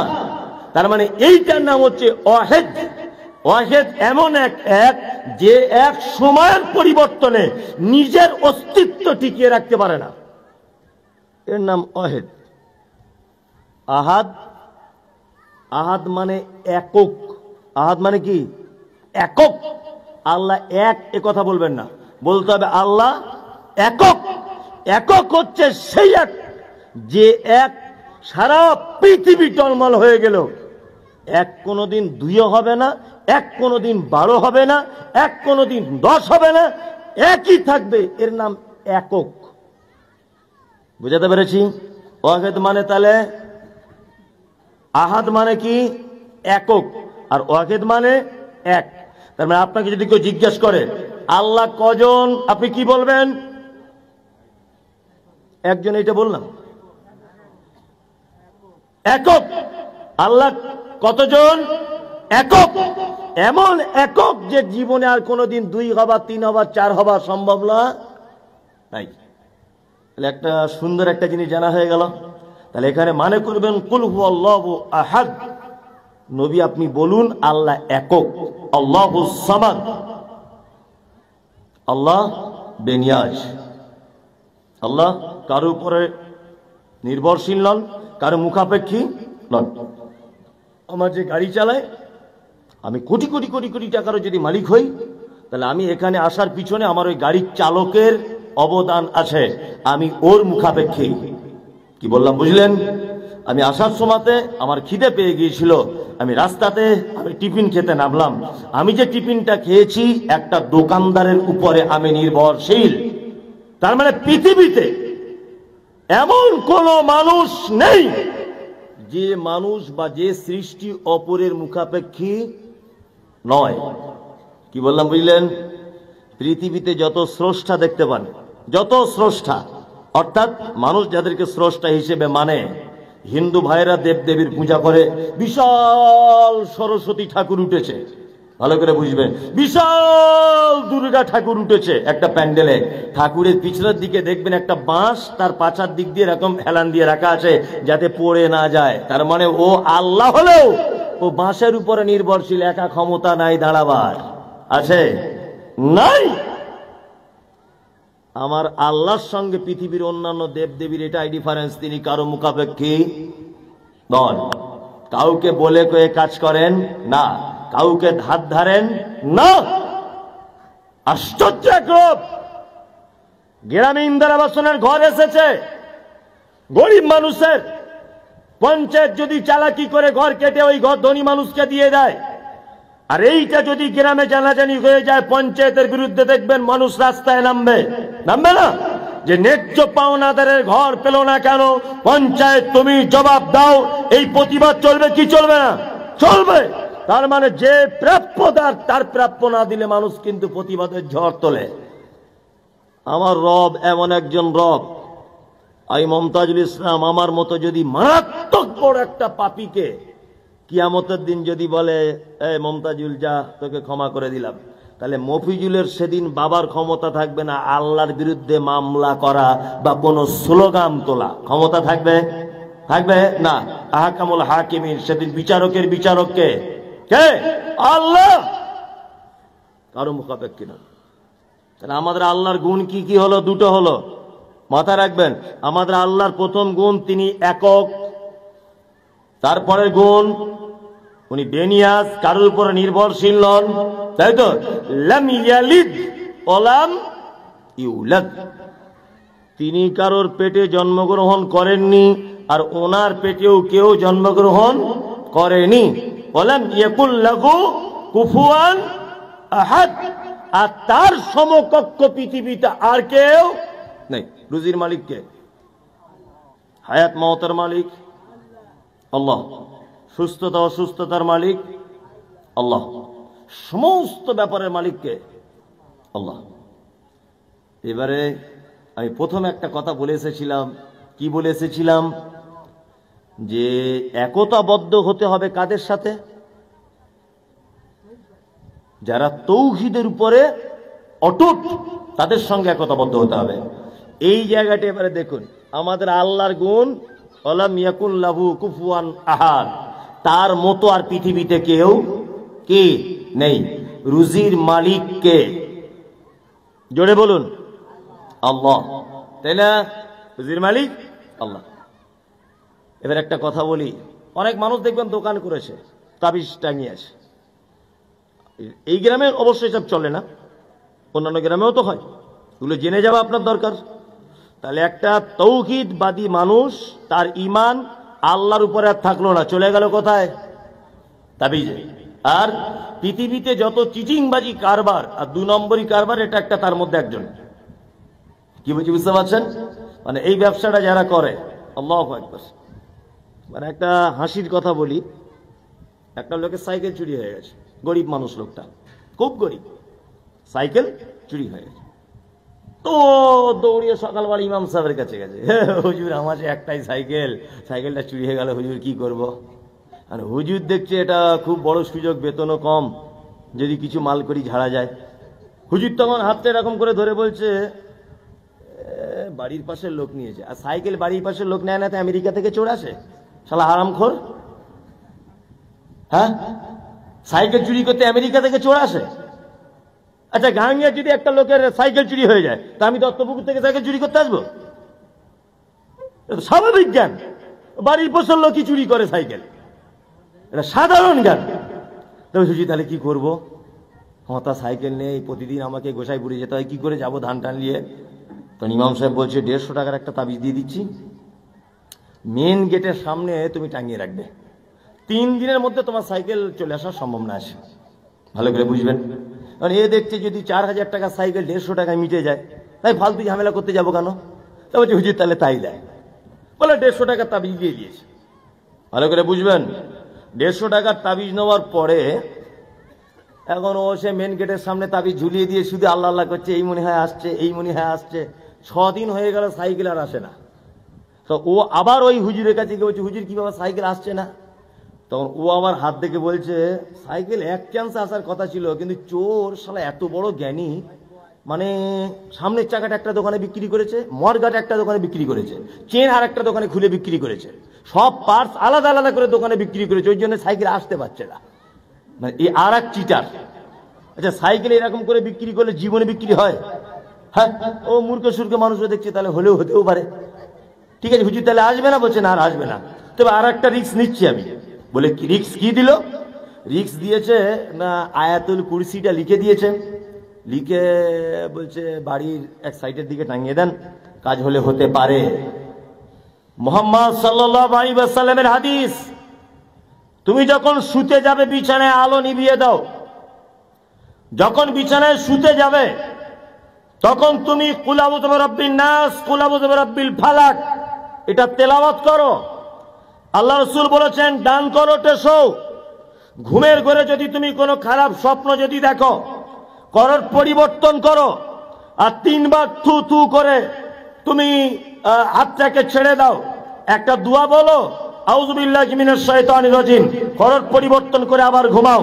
[SPEAKER 1] তার মানে এইটার নাম হচ্ছে ওয়াহিদ। ওয়াহিদ এমন এক যে এক সময়ের পরিবর্তনে নিজের অস্তিত্ব টিকিয়ে রাখতে পারে না, এর নাম ওয়াহিদ। আহাদ, আহাদ মানে একক। আহাদ মানে কি? একক। আল্লাহ এক, এ কথা বলবেন না, বলতে হবে আল্লাহ একক। একক হচ্ছে সেই এক যে এক সারা পৃথিবী টলমল হয়ে গেল, এক কোনোদিন 2 হবে না, এক কোনোদিন 12 হবে না, এক কোনোদিন 10 হবে না, একই থাকবে, এর নাম একক। বুঝাতে পেরেছি? ওয়াহিদ মানে তাহলে আহাদ মানে কি? একক, আর ওয়াহিদ মানে এক। তার মানে আপনাকে যদি কেউ জিজ্ঞেস করে আল্লাহ কজন, আপনি কি বলবেন? একজন, এইটা বললাম, একক। আল্লাহ কতজন? একক। এমন একক যে জীবনে আর কোনোদিন 2 হবা, 3 হবা, 4 হবা সম্ভব না। তাই একটা সুন্দর একটা জিনিস জানা হয়ে গেল। তাহলে এখানে মানে করবেন কুল হুয়াল্লাহু আহাদ। নবী আপনি বলুন আল্লাহ একক, আল্লাহুস সামাদ, আল্লাহ বেনিয়াজ। আল্লাহ কারো উপরে নির্ভরশীল নন, কারো মুখাপেক্ষী নন। আমার যে গাড়ি চালায়, আমি কোটি কোটি কোটি কোটি টাকারও যদি মালিক হই, তাহলে আমি এখানে আসার পিছনে আমার ওই গাড়ির চালকের অবদান আছে, আমি ওর মুখাপেক্ষী। কি বললাম বুঝলেন? আমি আসার সময়তে আমার খিদে পেয়ে গিয়েছিল, আমি রাস্তাতে আমি টিফিন খেতে নামলাম, আমি যে টিফিনটা খেয়েছি একটা দোকানদারের উপরে আমি নির্ভরশীল। তার মানে পৃথিবীতে এমন কোন মানুষ নেই যে মানুষ বা যে সৃষ্টি অপরের মুখাপেক্ষী নয়। কি বললাম বুঝলেন? পৃথিবীতে যত স্রষ্টা দেখতে পান, যত স্রষ্টা, অর্থাৎ মানুষ যাদেরকে স্রষ্টা হিসেবে মানে, হিন্দু ভাইরা দেবদেবীর পূজা করে, বিশাল সরস্বতী ঠাকুর উঠেছে, ভালো করে বুঝবেন, বিশাল দুর্গা ঠাকুর উঠেছে একটা প্যান্ডেলে, ঠাকুরের পিছনের দিকে দেখবেন একটা বাঁশ তার পাছার দিক দিয়ে এরকম হেলান দিয়ে রাখা আছে যাতে পড়ে না যায়। তার মানে ও আল্লাহ হলেও ও বাঁশের উপরে নির্ভরশীল, একা ক্ষমতা নাই দাঁড়াবার, আছে নাই। আমার আল্লাহর সঙ্গে পৃথিবীর অন্যান্য দেবদেবীর এটাই ডিফারেন্স, তিনি কারো মুখাপেক্ষী নন। কাউকে বলে কয়ে কাজ করেন না, কাউকে ধার ধারেন না। আশ্চর্য এক রূপ। গ্রামে ইন্দিরা আবাসনের ঘর এসেছে গরিব মানুষের, পঞ্চায়েত যদি চালাকি করে ঘর কেটে ওই ঘর ধনী মানুষকে দিয়ে দেয়, আর এইটা যদি গ্রামে জানাজানি হয়ে যায়, পঞ্চায়েতের বিরুদ্ধে দেখবেন মানুষ রাস্তায় নামবে না? যে ন্যায্য পাওনাদারের ঘর পেল না কেন, পঞ্চায়েত তুমি জবাব দাও। এই প্রতিবাদ চলবে কি চলবে না? চলবে। তার মানে যে প্রাপ্যতার তার প্রাপ্য না দিলে মানুষ কিন্তু প্রতিবাদের ঝড় তোলে। আমার রব এমন একজন রব, এই মমতাজুল ইসলাম আমার মতো যদি মারাত্মক বড় একটা পাপীকে কিয়ামতের দিন যদি বলে এই মমতাজুল যা তোকে ক্ষমা করে দিলাম, তাহলে মফিজুলের সেদিন বাবার ক্ষমতা থাকবে না আল্লাহর বিরুদ্ধে মামলা করা বা কোনো স্লোগান তোলা, ক্ষমতা থাকবে না। আহকামুল হাকিমিন, সেদিন বিচারকের বিচারককে কে? আল্লাহ, কারো মুখাপেক্ষী না। তাহলে আমাদের আল্লাহর গুণ কি কি হলো? দুটো হলো, মাথায় রাখবেন। আমাদের আল্লাহর প্রথম গুণ তিনি একক, তারপরের গুণ উনি বেনিয়াজ, কারোর উপরে নির্ভরশীল নন, তাই তো? লাম ইয়ালিদ ওয়া লাম ইউলাদ, তিনি কারোর পেটে জন্মগ্রহণ করেননি, আর ওনার পেটেও কেউ জন্মগ্রহণ করেনি। ওয়া লাম ইয়াকুল লাহু কুফুয়ান আহাদ, আর তার সমকক্ষ পৃথিবীতে আর কেউ নেই। রুজির মালিক কে? হায়াত মওতের মালিক আল্লাহ, সুস্থতা অসুস্থতার মালিক আল্লাহ, সমস্ত ব্যাপারের মালিক কে? আল্লাহ। এবারে আমি প্রথমে একটা কথা বলে এসেছিলাম, কি বলে এসেছিলাম? যে একতাবদ্ধ হতে হবে কাদের সাথে? যারা তৌহিদের উপরে অটুট, তাদের সঙ্গে একতাবদ্ধ হতে হবে। এই জায়গাটা এবারে দেখুন, আমাদের আল্লাহর গুণ ওয়ালাম ইয়াকুন লাহু কুফুয়ান আহাদ, তার মতো আর পৃথিবীতে কেউ কি নেই। রুজির মালিক কে? জোরে বলুন, আল্লাহ, তাই না? রুজির মালিক আল্লাহ। এবার একটা কথা বলি, অনেক মানুষ দেখবেন দোকান করেছে, তাবিজ টাঙিয়ে আছে। এই গ্রামে অবশ্যই সব চলে না, অন্যান্য গ্রামেও তো হয়, এগুলো জেনে যাওয়া আপনার দরকার। তাহলে একটা তৌহিদবাদী মানুষ, তার ঈমান আল্লাহর উপরে আর থাকলো না, চলে গেল কোথায়? তাবিজে। আর পৃথিবীতে যত চিটিংবাজি কারবার আর 2 নম্বরই কারবার, এটা একটা তার মধ্যে একজন। কি বলছি বুঝতে পারছেন? মানে এই ব্যবসাটা যারা করে, আল্লাহু আকবার। মানে একটা হাসির কথা বলি, একটা লোকের সাইকেল চুরি হয়ে গেছে, গরিব মানুষ, লোকটা খুব গরিব, সাইকেল চুরি হয়ে গেছে। তো দৌড়িয়ে সকালবেলা ইমাম সাহেবের কাছে গেছে, হুজুর আমার একটাই সাইকেল, সাইকেলটা চুরি হয়ে গেল, হুজুর কি করব? আর হুজুর দেখছে এটা খুব বড় সুযোগ, বেতনও কম, যদি কিছু মাল করি ঝাড়া যায়। হুজুর তখন হাতটা এরকম করে ধরে বলছে, বাড়ির পাশের লোক নিয়েছে। আর সাইকেল বাড়ির পাশের লোক নেয় না, তো আমেরিকা থেকে চোর আসে, শালা হারামখোর। হ্যাঁ, সাইকেল চুরি করতে আমেরিকা থেকে চোর আসে? আচ্ছা, গাঙ্গিয়া যদি একটা লোকের সাইকেল চুরি হয়ে যায়, তা আমি দত্তপুকুর থেকে সাইকেল চুরি করতে আসবো? স্বাভাবিক জ্ঞান, বাড়ির পাশের লোকই চুরি করে সাইকেল, এটা সাধারণ জ্ঞান। তবে সুজি তাহলে কি করবো? আমার তা সাইকেল নেই, প্রতিদিন আমাকে গোসাইপুরে যেতে হয়, কি করে যাবো ধান টান নিয়ে? তো ইমাম সাহেব বলছে 150 টাকার একটা তাবিজ দিয়ে দিচ্ছি, মেন গেটের সামনে তুমি টাঙিয়ে রাখবে, 3 দিনের মধ্যে তোমার সাইকেল চলে আসার সম্ভাবনা আছে। ভালো করে বুঝবেন, কারণ এ দেখছে যদি 4000 টাকার সাইকেল 150 টাকায় মিটে যায়, তাই ফালতু ঝামেলা করতে যাবো কেন? তা বলছে হুজুর তাহলে তাই দেয়, বলে 150 টাকার তাবিজ দিয়ে দিয়েছে। ভালো করে বুঝবেন, 150 টাকার তাবিজ নেওয়ার পরে এখন ও সে মেন গেটের সামনে তাবিজ ঝুলিয়ে দিয়ে শুধু আল্লাহ আল্লাহ করছে, এই মনে হয় আসছে, এই মনে হয় আসছে। 6 দিন হয়ে গেল, সাইকেল আর আসে না। তো ও আবার ওই হুজুরের কাছে গিয়ে বলছে, হুজুর কি বাবা সাইকেল আসছে না? তখন ও আমার হাত দেখে বলছে, সাইকেল এক চান্স আসার কথা ছিল, কিন্তু চোর শালা এত বড় জ্ঞানী, মানে সামনের চাকাটা একটা দোকানে বিক্রি করেছে, মরগাটা একটা দোকানে বিক্রি করেছে, চেন আর একটা দোকানে খুলে বিক্রি করেছে, সব পার্টস আলাদা আলাদা করে দোকানে বিক্রি করেছে, ওই জন্য সাইকেল আসতে পারছে না। মানে এই আর এক চিটার। আচ্ছা, সাইকেল এরকম করে বিক্রি করলে জীবনে বিক্রি হয়? হ্যাঁ, ও মূর্খ সুর্খ মানুষও দেখছে, তাহলে হলেও হতেও পারে। ঠিক আছে হুজুর তাহলে আসবে না? বলছে না, আর আসবে না। তবে আর একটা রিস্ক নিচ্ছি আমি। বলে কি রিস্ক? কি দিল? রিস্ক দিয়েছে না আয়াতুল কুরসিটা লিখে দিয়েছে, লিখে বলছে বাড়ির এক সাইডের দিকে টাঙিয়ে দেন, কাজ হলে হতে পারে। মুহাম্মদ সাল্লাল্লাহু আলাইহি ওয়াসাল্লামের হাদিস, তুমি যখন শুতে যাবে বিছানায় আলো নিভিয়ে দাও। যখন বিছানায় শুতে যাবে তখন তুমি কুল আউযু বিরাব্বিন নাস, কুল আউযু বিরাব্বিল ফালাক এটা তেলাওয়াত করো। আল্লাহ রাসূল বলেছেন ডান করোটে শোও। ঘুমের ঘরে যদি তুমি কোনো খারাপ স্বপ্ন যদি দেখো, করার পরিবর্তন করো, আর 3 বার থু থু করে তুমি হাতটাকে ছেড়ে দাও। একটা দোয়া বলো, আউযু বিল্লাহি মিনাশ শাইতানির রাজিম, করার পরিবর্তন করে আবার ঘুমাও।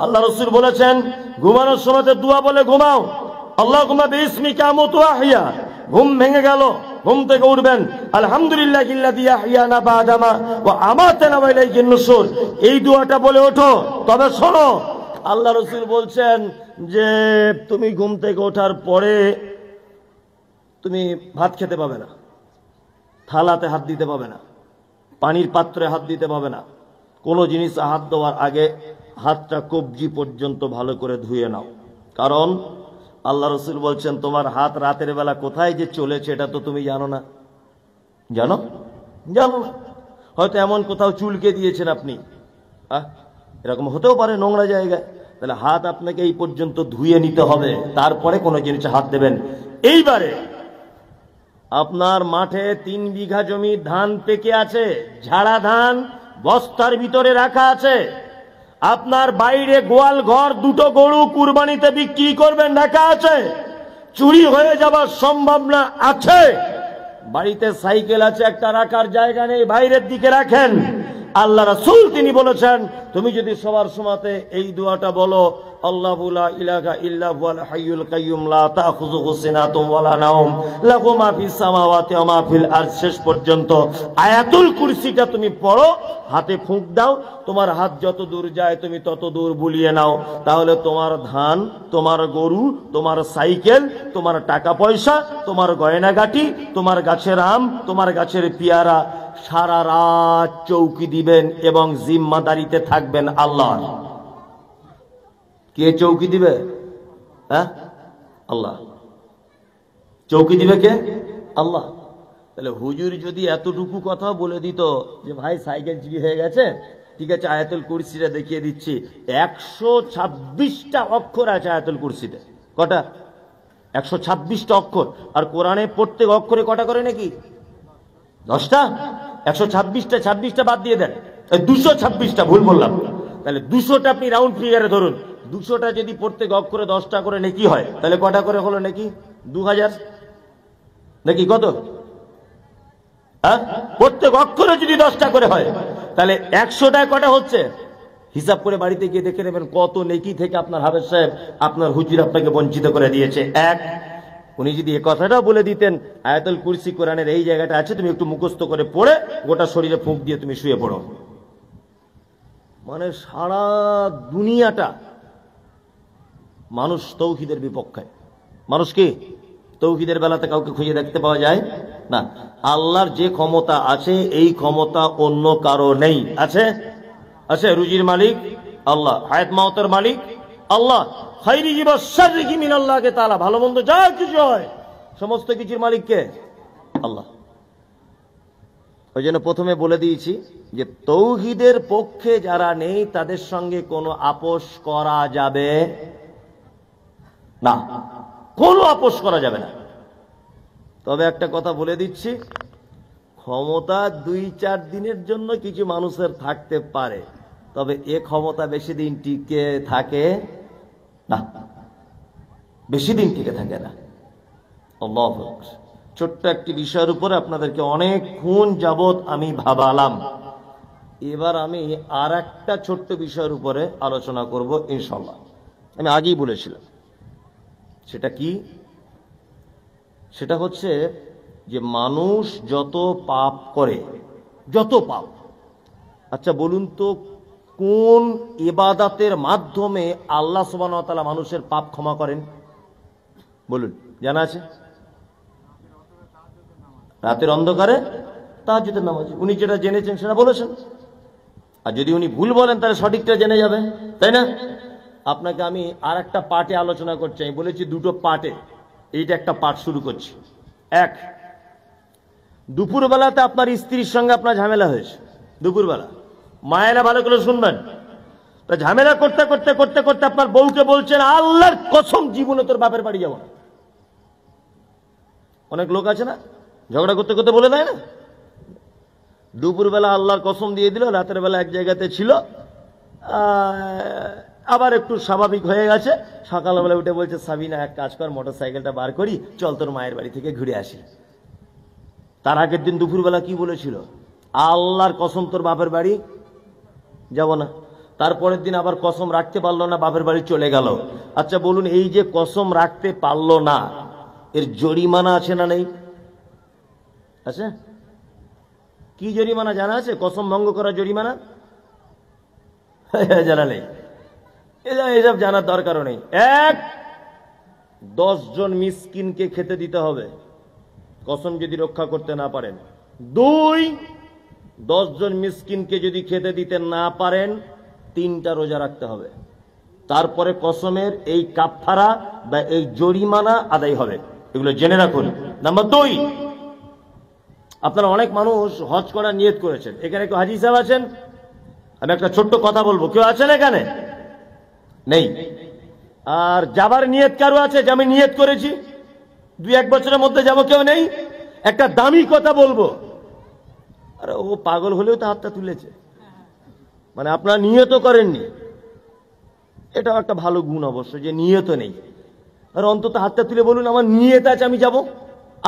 [SPEAKER 1] আল্লাহ রাসূল বলেছেন ঘুমানোর সময় দোয়া বলে ঘুমাও, আল্লাহুম্মা বিইসমিকা আমুতু ওয়া আহইয়া। ঘুম ভেঙে গেল, ঘুম থেকে উঠবেন আলহামদুলিল্লাহিল্লাযী আহইয়ানা বা'দামা ওয়া আমাতানা ওয়া ইলাইহিন নুশুর, এই দোয়াটা বলে ওঠো। তবে শোনো, আল্লাহ রাসূল বলছেন যে তুমি ঘুম থেকে ওঠার পরে তুমি ভাত খেতে পাবে না, থালাতে হাত দিতে পাবে না, পানির পাত্রে হাত দিতে পাবে না। কোনো জিনিস হাত দেওয়ার আগে হাতটা কবজি পর্যন্ত ভালো করে ধুয়ে নাও। কারণ আল্লাহ রাসূল বলছেন তোমার হাত রাতের বেলা কোথায় যে চলেছে এটা তো তুমি জানো না। জানো? জানো না। হয়তো এমন কোথাও চুলকে দিয়েছেন আপনি, এরকম হতেও পারে নোংরা জায়গায়। তাহলে হাত আপনাকে এই পর্যন্ত ধুয়ে নিতে হবে, তারপরে কোনো জিনিসে হাত দেবেন। এইবারে আপনার মাঠে 3 বিঘা জমি ধান পেকে আছে, ঝাড়া ধান বস্তার ভিতরে রাখা আছে। আপনার বাইরে গোয়াল ঘর 2টো গরু কুরবানিতে বিক্রি করবেন রাখা আছে, চুরি হয়ে যাবার সম্ভাবনা আছে। বাড়িতে সাইকেল আছে, একটা রাখার জায়গা নেই, বাইরের দিকে রাখেন। আল্লাহ রাসূল তিনি বলেছেন, তুমি যদি সবার সময়তে এই দোয়াটা বলো, আল্লাহু লা ইলাহা ইল্লা হুয়াল হাইয়ুল কাইয়্যুম লা তাখুযুহু সিনাতুন ওয়ালা নাওম লাহু মা ফিস সামাওয়াতি ওয়া মা ফিল আরদ, শেষ পর্যন্ত আয়াতুল কুরসিটা তুমি পড়ো, হাতে ফুঁক দাও, তোমার হাত যত দূর যায় তুমি তত দূর বুলিয়ে নাও, তাহলে তোমার ধান, তোমার গরু, তোমার সাইকেল, তোমার টাকা পয়সা, তোমার গয়নাগাটি, তোমার গাছের আম, তোমার গাছের পেয়ারা সারা রাত চৌকি দিবেন এবং জিম্মাদারিতে থাকবেন আল্লাহ। কে চৌকি দিবে? হ্যাঁ, আল্লাহ। চৌকি দিবে কে? আল্লাহ। তাহলে হুজুর যদি এতটুকু কথা বলে দিত যে ভাই সাইকেল চুরি হয়ে গেছে, ঠিক আছে আয়াতুল কুরসিটা দেখিয়ে দিচ্ছি, 126টা অক্ষর আছে আয়াতুল কুরসিতে। কটা? 126টা অক্ষর। আর কোরআনে প্রত্যেক অক্ষরে কটা করে নাকি? 10টা। 126টা, 26টা বাদ দিয়ে দেন, 226টা ভুল বললাম। তাহলে 200টা আপনি রাউন্ড ফিগারে ধরুন, 200টা যদি প্রত্যেক অক্ষরে 10টা করে নেকি হয়, তাহলে কটা করে হলো নাকি? 2000 নাকি কত? প্রত্যেক অক্ষরে যদি 10টা করে হয়, তাহলে 100টায় কটা হচ্ছে? হিসাব করে বাড়িতে গিয়ে দেখে নেবেন কত নেকি থেকে আপনার হাফেজ সাহেব, আপনার হুজুর আপনাকে বঞ্চিত করে দিয়েছে। এক, উনি যদি এ কথাটাও বলে দিতেন আয়াতুল কুরসি কোরআনের এই জায়গাটা আছে, তুমি একটু মুখস্থ করে পড়ে গোটা শরীরে ফুঁক দিয়ে তুমি শুয়ে পড়ো, মানে সারা দুনিয়াটা মানুষ তৌহিদের বিপক্ষে। মানুষ কি তৌহিদের বেলাতে কাউকে খুঁজে দেখতে পাওয়া যায় না। আল্লাহর যে ক্ষমতা আছে এই ক্ষমতা অন্য কারো নেই। আছে? আছে। রুজির মালিক আল্লাহ, হায়াত মাউতের মালিক আল্লাহ, খাইরিহি ওয়া শাররিহি মিনাল্লাহি তাআলা, ভালো মন্দ যা কিছু হয় সমস্ত কিছুর মালিক কে? আল্লাহ। ওই জন্য প্রথমে বলে দিয়েছি যে তৌহিদের পক্ষে যারা নেই তাদের সঙ্গে কোনো আপোষ করা যাবে না, কোনো আপোষ করা যাবে না। তবে একটা কথা বলে দিচ্ছি, ক্ষমতা 2-4 দিনের জন্য কিছু মানুষের থাকতে পারে, তবে এ ক্ষমতা বেশি দিন টিকে থাকে না, বেশি দিন টিকে থাকে না। আল্লাহু আকবার। ছোট্ট একটি বিষয়ের উপরে আপনাদেরকে অনেকক্ষণ যাবৎ আমি ভাবালাম, এবার আমি আর একটা ছোট্ট বিষয়ের উপরে আলোচনা করব ইনশাআল্লাহ। আমি আগেই বলেছিলাম, সেটা কি? সেটা হচ্ছে যে মানুষ যত পাপ করে, যত পাপ, আচ্ছা বলুন তো কোন ইবাদতের মাধ্যমে আল্লাহ সুবহানাহু ওয়া তাআলা মানুষের পাপ ক্ষমা করেন? বলুন, জানা আছে? রাতের অন্ধকারে তাহাজ্জুদের নামাজ। উনি যেটা জেনেছেন সেটা বলেছেন, আর যদি উনি ভুল বলেন তাহলে সঠিকটা জেনে যাবে, তাই না? আপনাকে আমি আর একটা পার্টে আলোচনা করছি, আমি বলেছি দুটো পার্টে, এইটা একটা পার্ট শুরু করছি। এক, দুপুরবেলাতে আপনার স্ত্রীর সঙ্গে আপনার ঝামেলা হয়েছে, দুপুরবেলা, মায়েরা ভালো করে শুনবেন, তা ঝামেলা করতে করতে করতে করতে আপনার বউকে বলছেন আল্লাহর কসম জীবনে তোর বাপের বাড়ি যাব না। অনেক লোক আছে না ঝগড়া করতে করতে বলে দেয় না, দুপুরবেলা আল্লাহর কসম দিয়ে দিল, রাতের বেলা এক জায়গাতে ছিল, আবার একটু স্বাভাবিক হয়ে গেছে, সকালবেলা উঠে বলছে সাবিনা এক কাজ কর, মোটর সাইকেলটা বার করি, চল তোর মায়ের বাড়ি থেকে ঘুরে আসি। তার আগের দিন দুপুরবেলা কি বলেছিল? আল্লাহর কসম তোর বাপের বাড়ি যাব না। তারপরের দিন আবার কসম রাখতে পারলো না, বাপের বাড়ি চলে গেল। আচ্ছা বলুন, এই যে কসম রাখতে পারলো না, এর জরিমানা আছে না নেই? আছে। কি জরিমানা জানা আছে? কসম ভঙ্গ করা জরিমানা জানা নেই, এসব জানার দরকারও নেই। এক, 10 জন মিসকিনকে খেতে দিতে হবে কসম যদি রক্ষা করতে না পারেন। 2, 10 জন মিসকিনকে যদি খেতে দিতে না পারেন 3টা রোজা রাখতে হবে, তারপরে কসমের এই কাফারা বা এই জরিমানা আদায় হবে। এগুলো জেনে রাখুন। নাম্বার 2, আপনারা অনেক মানুষ হজ করার নিয়ত করেছেন, এখানে কেউ হাজী সাহেব আছেন? আমি একটা ছোট্ট কথা বলবো, কেউ আছেন এখানে? নেই। আর যাবার নিয়ত কারো আছে যে আমি নিয়ত করেছি 2-1 বছরের মধ্যে যাব? কেউ নেই। একটা দামি কথা বলবো, আরে ও পাগল হলেও তো হাতটা তুলেছে, মানে আপনারা নিয়ত করেননি, এটাও একটা ভালো গুণ অবশ্য যে নিয়ত নেই। আর অন্তত হাতটা তুলে বলুন আমার নিয়ত আছে আমি যাব।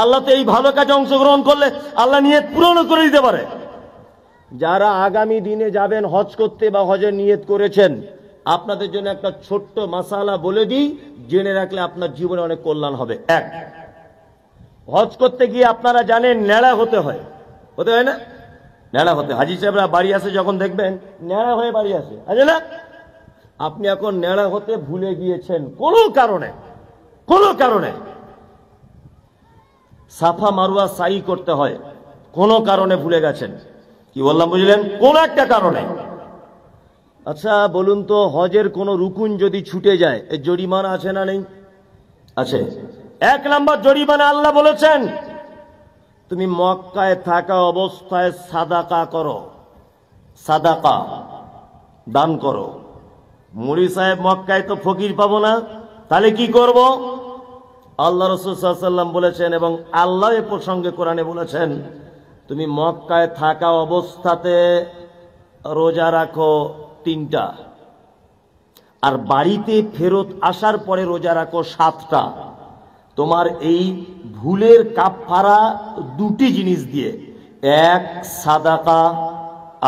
[SPEAKER 1] আল্লাহ তো এই ভালো কাজে অংশগ্রহণ করলে আল্লাহ নিয়ত পূরণ করে দিতে পারে। যারা আগামী দিনে যাবেন হজ করতে বা হজের নিয়ত করেছেন, আপনাদের জন্য একটা ছোট্ট মাসালা বলে দিই, জেনে রাখলে আপনার জীবনে অনেক কল্যাণ হবে। এক, হজ করতে গিয়ে আপনারা জানেন ন্যাড়া হতে হয় না? ন্যাড়া হতে, হাজি সাহেবরা বাড়ি আসে যখন দেখবেন ন্যাড়া হয়ে বাড়ি আসে, আছে না? আপনি এখন ন্যাড়া হতে ভুলে গিয়েছেন কোনো কারণে, সাফা মারুয়া সাই করতে হয়, কোনো কারণে ভুলে গেছেন। কি বললাম বুঝলেন? কোন একটা কারণে। আচ্ছা বলুন তো, হজের কোন রুকুন যদি ছুটে যায়, এর জরিমানা আছে না নেই? আছে। 1 নম্বর জরিমানা আল্লাহ বলেছেন, তুমি মক্কায় থাকা অবস্থায় সাদাকা করো, সাদাকা দান করো। মুড়ি সাহেব মক্কায় তো ফকির পাবো না, তাহলে কি করব? আল্লাহ রাসূল সাল্লাল্লাহু আলাইহি ওয়াসাল্লাম বলেছেন, এবং আল্লাহ এ প্রসঙ্গে কোরআনে বলেছেন, তুমি মক্কায় থাকা অবস্থাতে রোজা রাখো 3টা, আর বাড়িতে ফেরত আসার পরে রোজা রাখো 7টা। তোমার এই ভুলের কাফারা 2টি জিনিস দিয়ে, 1 সাদাকা,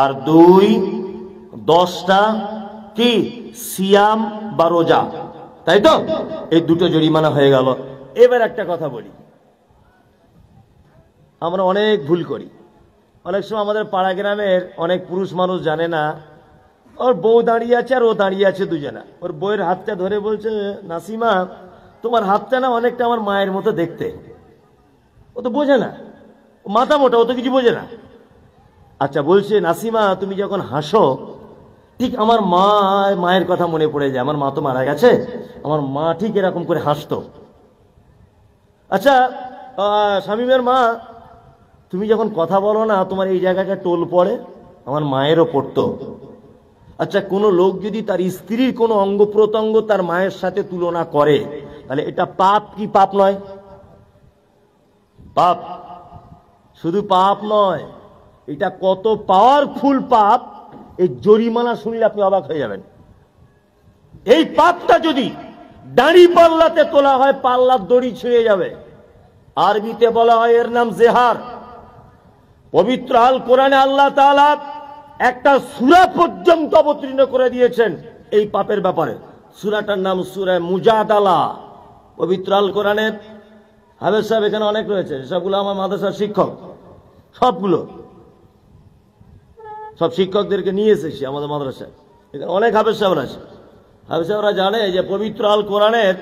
[SPEAKER 1] আর 2 10টা কি সিয়াম বা রোজা, তাই তো? এই 2টো জরিমানা হয়ে গেল। এবার একটা কথা বলি, আমরা অনেক ভুল করি। অনেক সময় আমাদের পাড়া গ্রামের অনেক পুরুষ মানুষ জানে না, ওর বউ দাঁড়িয়ে আছে আর ও দাঁড়িয়ে আছে দুজনা, ওর বউয়ের হাতটা ধরে বলছে, নাসিমা তোমার হাতটা না অনেকটা আমার মায়ের মতো দেখতে। ও তো বোঝে না, ও মাথা মোটা, ও তো কিছু বোঝে না। আচ্ছা বলছে, নাসিমা তুমি যখন হাসো ঠিক আমার মায়ের কথা মনে পড়ে যায়, আমার মা তো মারা গেছে, আমার মা ঠিক এরকম করে হাসতো। আচ্ছা শামীমের মা, তুমি যখন কথা বলো না তোমার এই জায়গাটা টোল পড়ে, আমার মায়েরও পড়তো। আচ্ছা কোন লোক যদি তার স্ত্রীর কোনো অঙ্গ প্রত্যঙ্গ তার মায়ের সাথে তুলনা করে, তাহলে এটা পাপ কি পাপ নয়? পাপ। শুধু পাপ নয়, এটা কত পাওয়ারফুল পাপ, এই জরিমানা শুনলে আপনি অবাক হয়ে যাবেন। এই পাপটা যদি দাড়ি পাল্লাতে তোলা হয়, পাল্লার দড়ি ছিঁড়ে যাবে। আরবিতে বলা হয় এর নাম জেহার। পবিত্র আল কোরআনে আল্লাহ তাআলা একটা সূরা পর্যন্ত অবতীর্ণ করে দিয়েছেন এই পাপের ব্যাপারে। সূরাটার নাম সূরা মুজাদালা। পবিত্র আল কোরআনের হাফেজ সাহেব এখানে অনেক রয়েছে, সবগুলো আমার মাদ্রাসার শিক্ষক, সব শিক্ষকদেরকে নিয়ে এসেছি আমাদের মাদ্রাসায়। এখানে অনেক হাফেজ সাহেবরা আছে। হাফেজ সাহেবরা জানে যে পবিত্র আল কোরআনের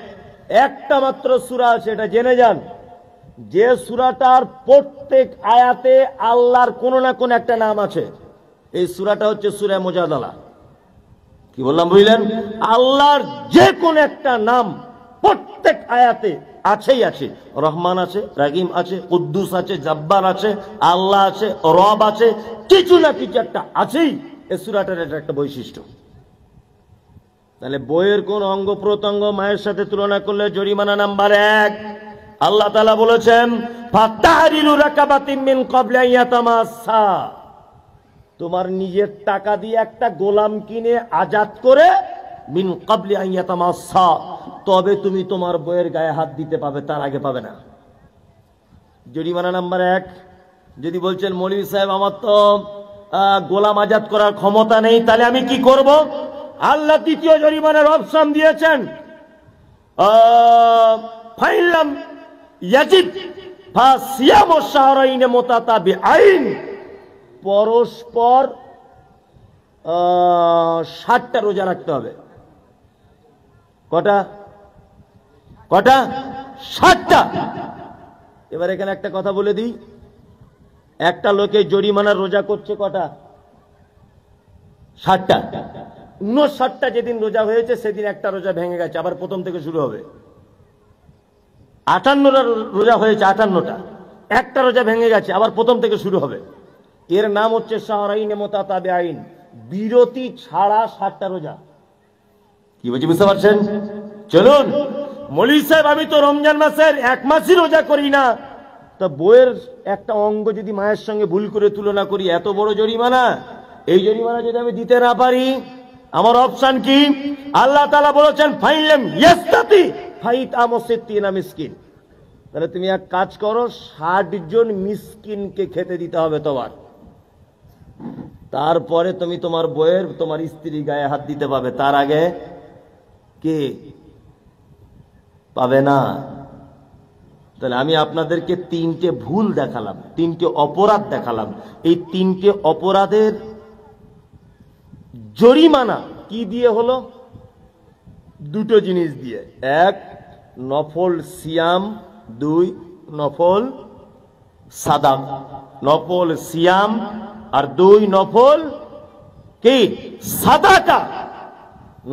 [SPEAKER 1] একটা মাত্র সূরা আছে, এটা জেনে যান, যে সূরাটার প্রত্যেক আয়াতে আল্লাহর কোন না কোন একটা নাম আছে। এই সূরাটা হচ্ছে সূরা মুজাদালা। কি বললাম বুঝলেন? আল্লাহর যে কোন একটা নাম প্রত্যেক আয়াতে আছেই আছে। রহমান আছে, রাহিম আছে, কুদ্দুস আছে, জব্বার আছে, আল্লাহ আছে, রব আছে, কিছু না কিছু একটা আছেই। এই সূরাটার এটা একটা বৈশিষ্ট্য। তাহলে বইয়ের কোন অঙ্গ প্রত্যঙ্গ মায়ের সাথে তুলনা করলে জরিমানা নাম্বার 1। আল্লাহ তাআলা বলেছেন, ফাতাহরিরু রাকাবাতিন মিন ক্বাবলি আন ইয়াতামাসসা, তোমার নিজের টাকা দিয়ে একটা গোলাম কিনে আজাদ করে, মিন ক্বাবলি আন ইয়াতামাসসা, তবে তুমি তোমার বইয়ের গায়ে হাত দিতে পাবে, তার আগে পাবে না। জরিমানা নাম্বার 1। যদি বলছেন মৌলভী সাহেব আমার তো গোলাম আজাদ করার ক্ষমতা নেই, তাহলে আমি কি করব? আল্লাহ দ্বিতীয় জরিমানার অপশন দিয়েছেন, ফাইলাম ইয়াজিদ ফাসিয়ামু শাহরাইন মুতাতাবিআইন, পরস্পর 60টা রোজা রাখতে হবে। কটা? 60টা। এবার এখানে একটা কথা বলে দিই, একটা লোকে জরিমানার রোজা করছে কটা? 60টা। 59টা যেদিন রোজা হয়েছে সেদিন একটা রোজা ভেঙে গেছে, আবার প্রথম থেকে শুরু হবে। 58টা রোজা হয়েছে, 58টা, একটা রোজা ভেঙে গেছে, আবার প্রথম থেকে শুরু হবে। এর নাম হচ্ছে শাহরাইন মুতাতাবিআইন, বিরতি ছাড়া 60টা রোজা। কি বলছি বুঝতে পারছেন? চলুন, মৌলভী সাহেব আমি তো রমজান মাসের 1 মাসই রোজা করি না, তা বইয়ের একটা অঙ্গ যদি মায়ের সঙ্গে ভুল করে তুলনা করি, এত বড় জরিমানা, এই জরিমানা যদি আমি দিতে না পারি, আমার অপশন কি? আল্লাহ তাআলা বলেছেন, ফাইলাম ইয়াস্তাতি ফাইতামু সিত্তিনা মিসকিন, তাহলে তুমি এক কাজ করো, 60 জন মিসকিনকে খেতে দিতে হবে তোমার। তারপরে তুমি তোমার বইয়ের তোমার স্ত্রী গায়ে হাত দিতে পাবে, তার আগে কে পাবে না। তাহলে আমি আপনাদেরকে তিনটে ভুল দেখালাম, তিনটে অপরাধ দেখালাম। এই তিনটে অপরাধের জরিমানা কি দিয়ে হলো? দুটো জিনিস দিয়ে। এক, নফল সিয়াম। দুই, নফল সাদাকা। নফল সিয়াম আর দুই, নফল কি সাদাকা।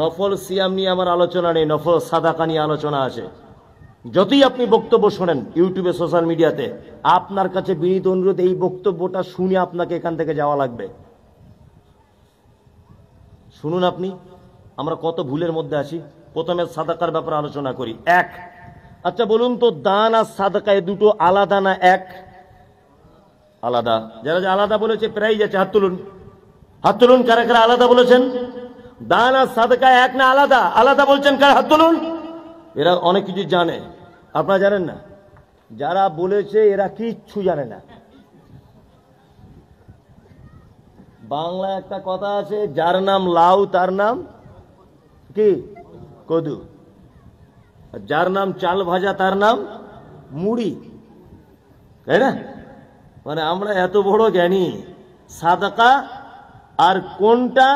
[SPEAKER 1] নফল সিয়াম নিয়ে আমার আলোচনা নেই, নফল সাদাকা নিয়ে আলোচনা আছে। যতই আপনি বক্তব্য শোনেন ইউটিউবে, সোশ্যাল মিডিয়াতে, আপনার কাছে বিনীত অনুরোধ, এই বক্তব্যটা শুনে আপনাকে এখান থেকে যাওয়া লাগবে। শুনুন আপনি, আমরা কত ভুলের মধ্যে আছি। প্রথমে সাদাকার ব্যাপারে আলোচনা করি। এক, আচ্ছা বলুন তো, দান আর সাদাকা এই দুটো আলাদা না এক? আলাদা। যারা যে আলাদা বলেছে প্রায় যাচ্ছে, হাত তুলুন, হাত তুলুন। কারা কারা আলাদা বলেছেন? দান আর সাদাকা এক না আলাদা? আলাদা বলছেন কারা? হাত তুলুন। এরা অনেক কিছু জানে, আপনারা জানেন না। যারা বলেছে এরা কিচ্ছু জানে না। বাংলা একটা কথা আছে, যার নাম লাউ তার নাম কি কদু, যার নাম চাল ভাজা তার নাম মুড়ি, তাই না? মানে আমরা এত বড় জ্ঞানী, সাদাকা আর কোনটা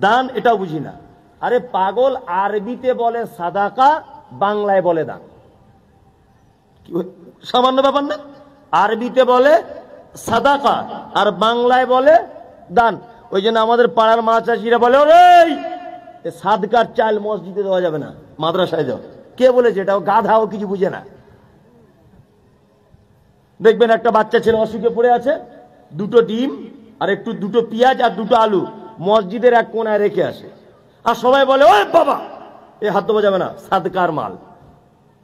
[SPEAKER 1] দান এটাও বুঝি না। আরে পাগল, আরবিতে বলে সাদাকা, বাংলায় বলে দান। সামান্য ব্যাপার না? আরবিতে বলে সাদাকা আর বাংলায় বলে দান। ওই জন্য আমাদের পাড়ার মা চাষিরা বলে, ওরে সাদকার চাল মসজিদে দেওয়া যাবে না, মাদ্রাসায় দাও। কে বলেছে এটা? গাধাও কিছু বুঝে না। দেখবেন একটা বাচ্চা ছেলে অসুখে পড়ে আছে, দুটো ডিম আর একটু দুটো পেঁয়াজ আর দুটো আলু মসজিদের এক কোনায় রেখে আসে, আর সবাই বলে, ওই বাবা এ হাত দেওয়া যাবে না, সাদকার মাল।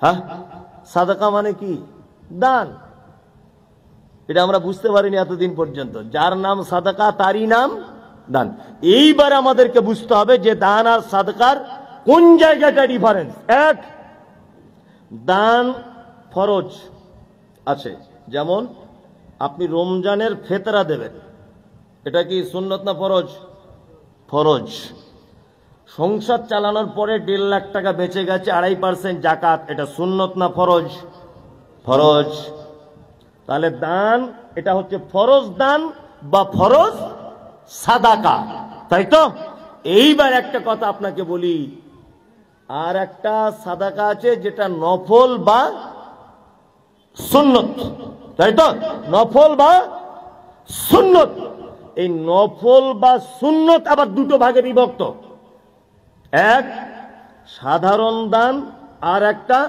[SPEAKER 1] হ্যাঁ, সাদাকা মানে কি? দান। এটা আমরা বুঝতে পারিনি এতদিন পর্যন্ত। যার নাম সাদাকা তারই নাম দান। এইবার আমাদেরকে বুঝতে হবে যে দান আর সাদকার কোন জায়গাটা ডিফারেন্স। এক, দান ফরজ আছে, যেমন আপনি রমজানের ফেতরা দেবেন, এটা কি সুন্নত না ফরজ? ফরজ। সংসার চালানোর পরে 1.5 লাখ টাকা বেঁচে গেছে, 2.5% জাকাত, এটা সুন্নত না ফরজ? ফরজ। তাহলে দান এটা হচ্ছে ফরজ দান বা ফরজ সাদাকা, তাই তো? এইবার একটা কথা আপনাকে বলি, আর একটা সাদাকা আছে যেটা নফল বা সুন্নত, তাই তো? নফল বা সুন্নত। এই নফল বা সুন্নত আবার দুটো ভাগে বিভক্ত। এক, সাধারণ দান, আর একটা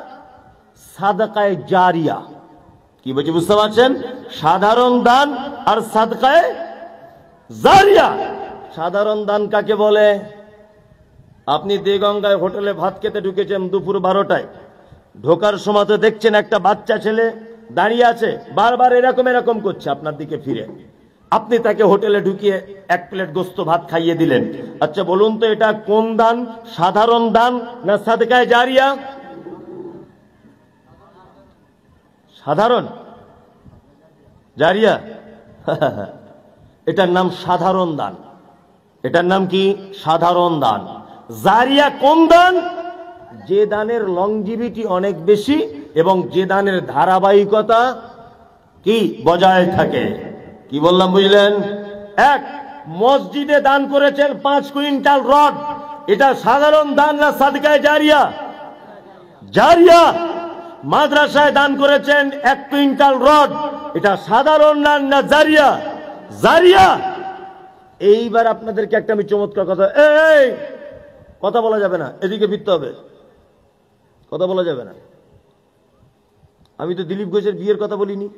[SPEAKER 1] সাদাকায়ে জারিয়া। কি বলছি বুঝতে পারছেন? সাধারণ দান আর সাদকায়ে জারিয়া। সাধারণ দান কাকে বলে? আপনি দেগঙ্গায় হোটেলে ভাত খেতে ঢুকেছেন দুপুর 12টায়, ঢোকার সময় তো দেখছেন একটা বাচ্চা ছেলে দাঁড়িয়ে আছে, বারবার এরকম এরকম করছে আপনার দিকে ফিরে। আপনি তাকে হোটেলে ঢুকিয়ে 1 প্লেট গোস্ত ভাত খাইয়ে দিলেন। আচ্ছা বলুন তো, এটা কোন দান? সাধারণ দান না সাদকায়ে জারিয়া? সাধারণ জারিয়া। এটার নাম সাধারণ দান। এটার নাম কি? সাধারণ দান। জারিয়া কোন দান? যে দানের লংজিভিটি অনেক বেশি এবং যে দানের ধারাবাহিকতা কি বজায় থাকে। কি বললাম বুঝলেন? এক, মসজিদে দান করেছেন 5 কুইন্টাল রড, এটা সাধারণ দান না সাদকায়ে জারিয়া? জারিয়া। মাদ্রাসায় দান করেছেন 1 কুইন্টাল রড, এটা সাধারণ দান না জারিয়া? জারিয়া। এইবার আপনাদেরকে একটা আমি চমৎকার কথা, এই কথা বলা যাবে না, এদিকে ফিরতে হবে, কথা বলা যাবে না। আমি তো দিলীপ ঘোষের বিয়ের কথা বলিনি,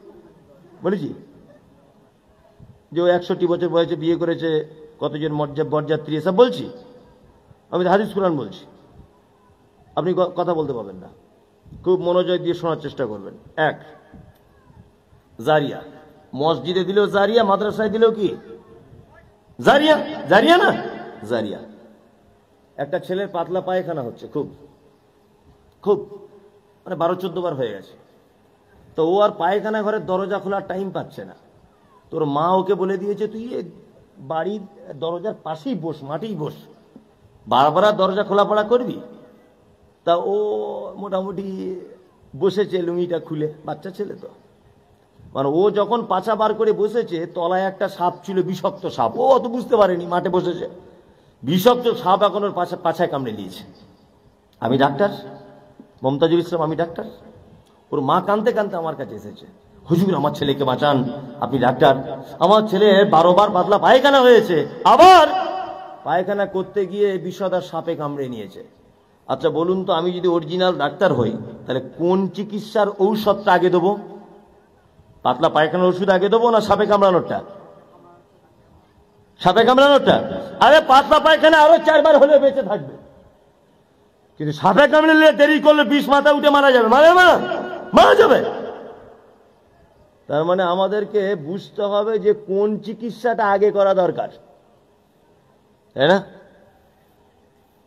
[SPEAKER 1] বলেছি যে ও 61 বছর বয়সে বিয়ে করেছে, কতজন বরযাত্রী, এসব বলছি। আমি হাদিস কুরআন বলছি, আপনি কথা বলতে পারবেন না, খুব মনোযোগ দিয়ে শোনার চেষ্টা করবেন। এক, জারিয়া। মসজিদে দিলেও জারিয়া, মাদ্রাসায় দিলেও কি জারিয়া? জারিয়া না? জারিয়া। একটা ছেলের পাতলা পায়খানা হচ্ছে, খুব খুব মানে 12-14 বার হয়ে গেছে, তো ও আর পায়খানা ঘরের দরজা খোলার টাইম পাচ্ছে না। তোর মা ওকে বলে দিয়েছে, তুই বাড়ির দরজার পাশেই বস, মাটিই বস, বারবার দরজা খোলাপড়া করবি? তা ও মোটামুটি বসেছে লুঙ্গিটা খুলে, বাচ্চা ছেলে তো, মানে ও যখন পাছা বার করে বসেছে তলায় একটা সাপ ছিল, বিষাক্ত সাপ। ও অত বুঝতে পারেনি, মাঠে বসেছে, বিষাক্ত সাপ এখন ওর পাছায় কামড়ে দিয়েছে। আমি ডাক্তার, মমতাজুল ইসলাম, আমি ডাক্তার। ওর মা কাঁদতে কাঁদতে আমার কাছে এসেছে, হুজুর আমার ছেলেকে বাঁচান, আপনি ডাক্তার। আমার ছেলে 12 বার পাতলা পায়খানা হয়েছে, আবার পায়খানা করতে গিয়ে বিষধর সাপে কামড়ে নিয়েছে। আচ্ছা বলুন তো, আমি যদি অরিজিনাল ডাক্তার হই তাহলে কোন চিকিৎসার ঔষধটা আগে দেবো? পাতলা পায়খানার ওষুধ আগে দেবো না সাপে কামড়ানোরটা? সাপে কামড়ানোরটা। আরে পাতলা পায়খানা আরো 4 বার হলে বেঁচে থাকবে, কিন্তু সাপে কামড়ে দেরি করলে বিষ মাথা উঠে মারা যাবে, মারা যাবে। তার মানে আমাদেরকে বুঝতে হবে যে কোন চিকিৎসাটা আগে করা দরকার, তাই না?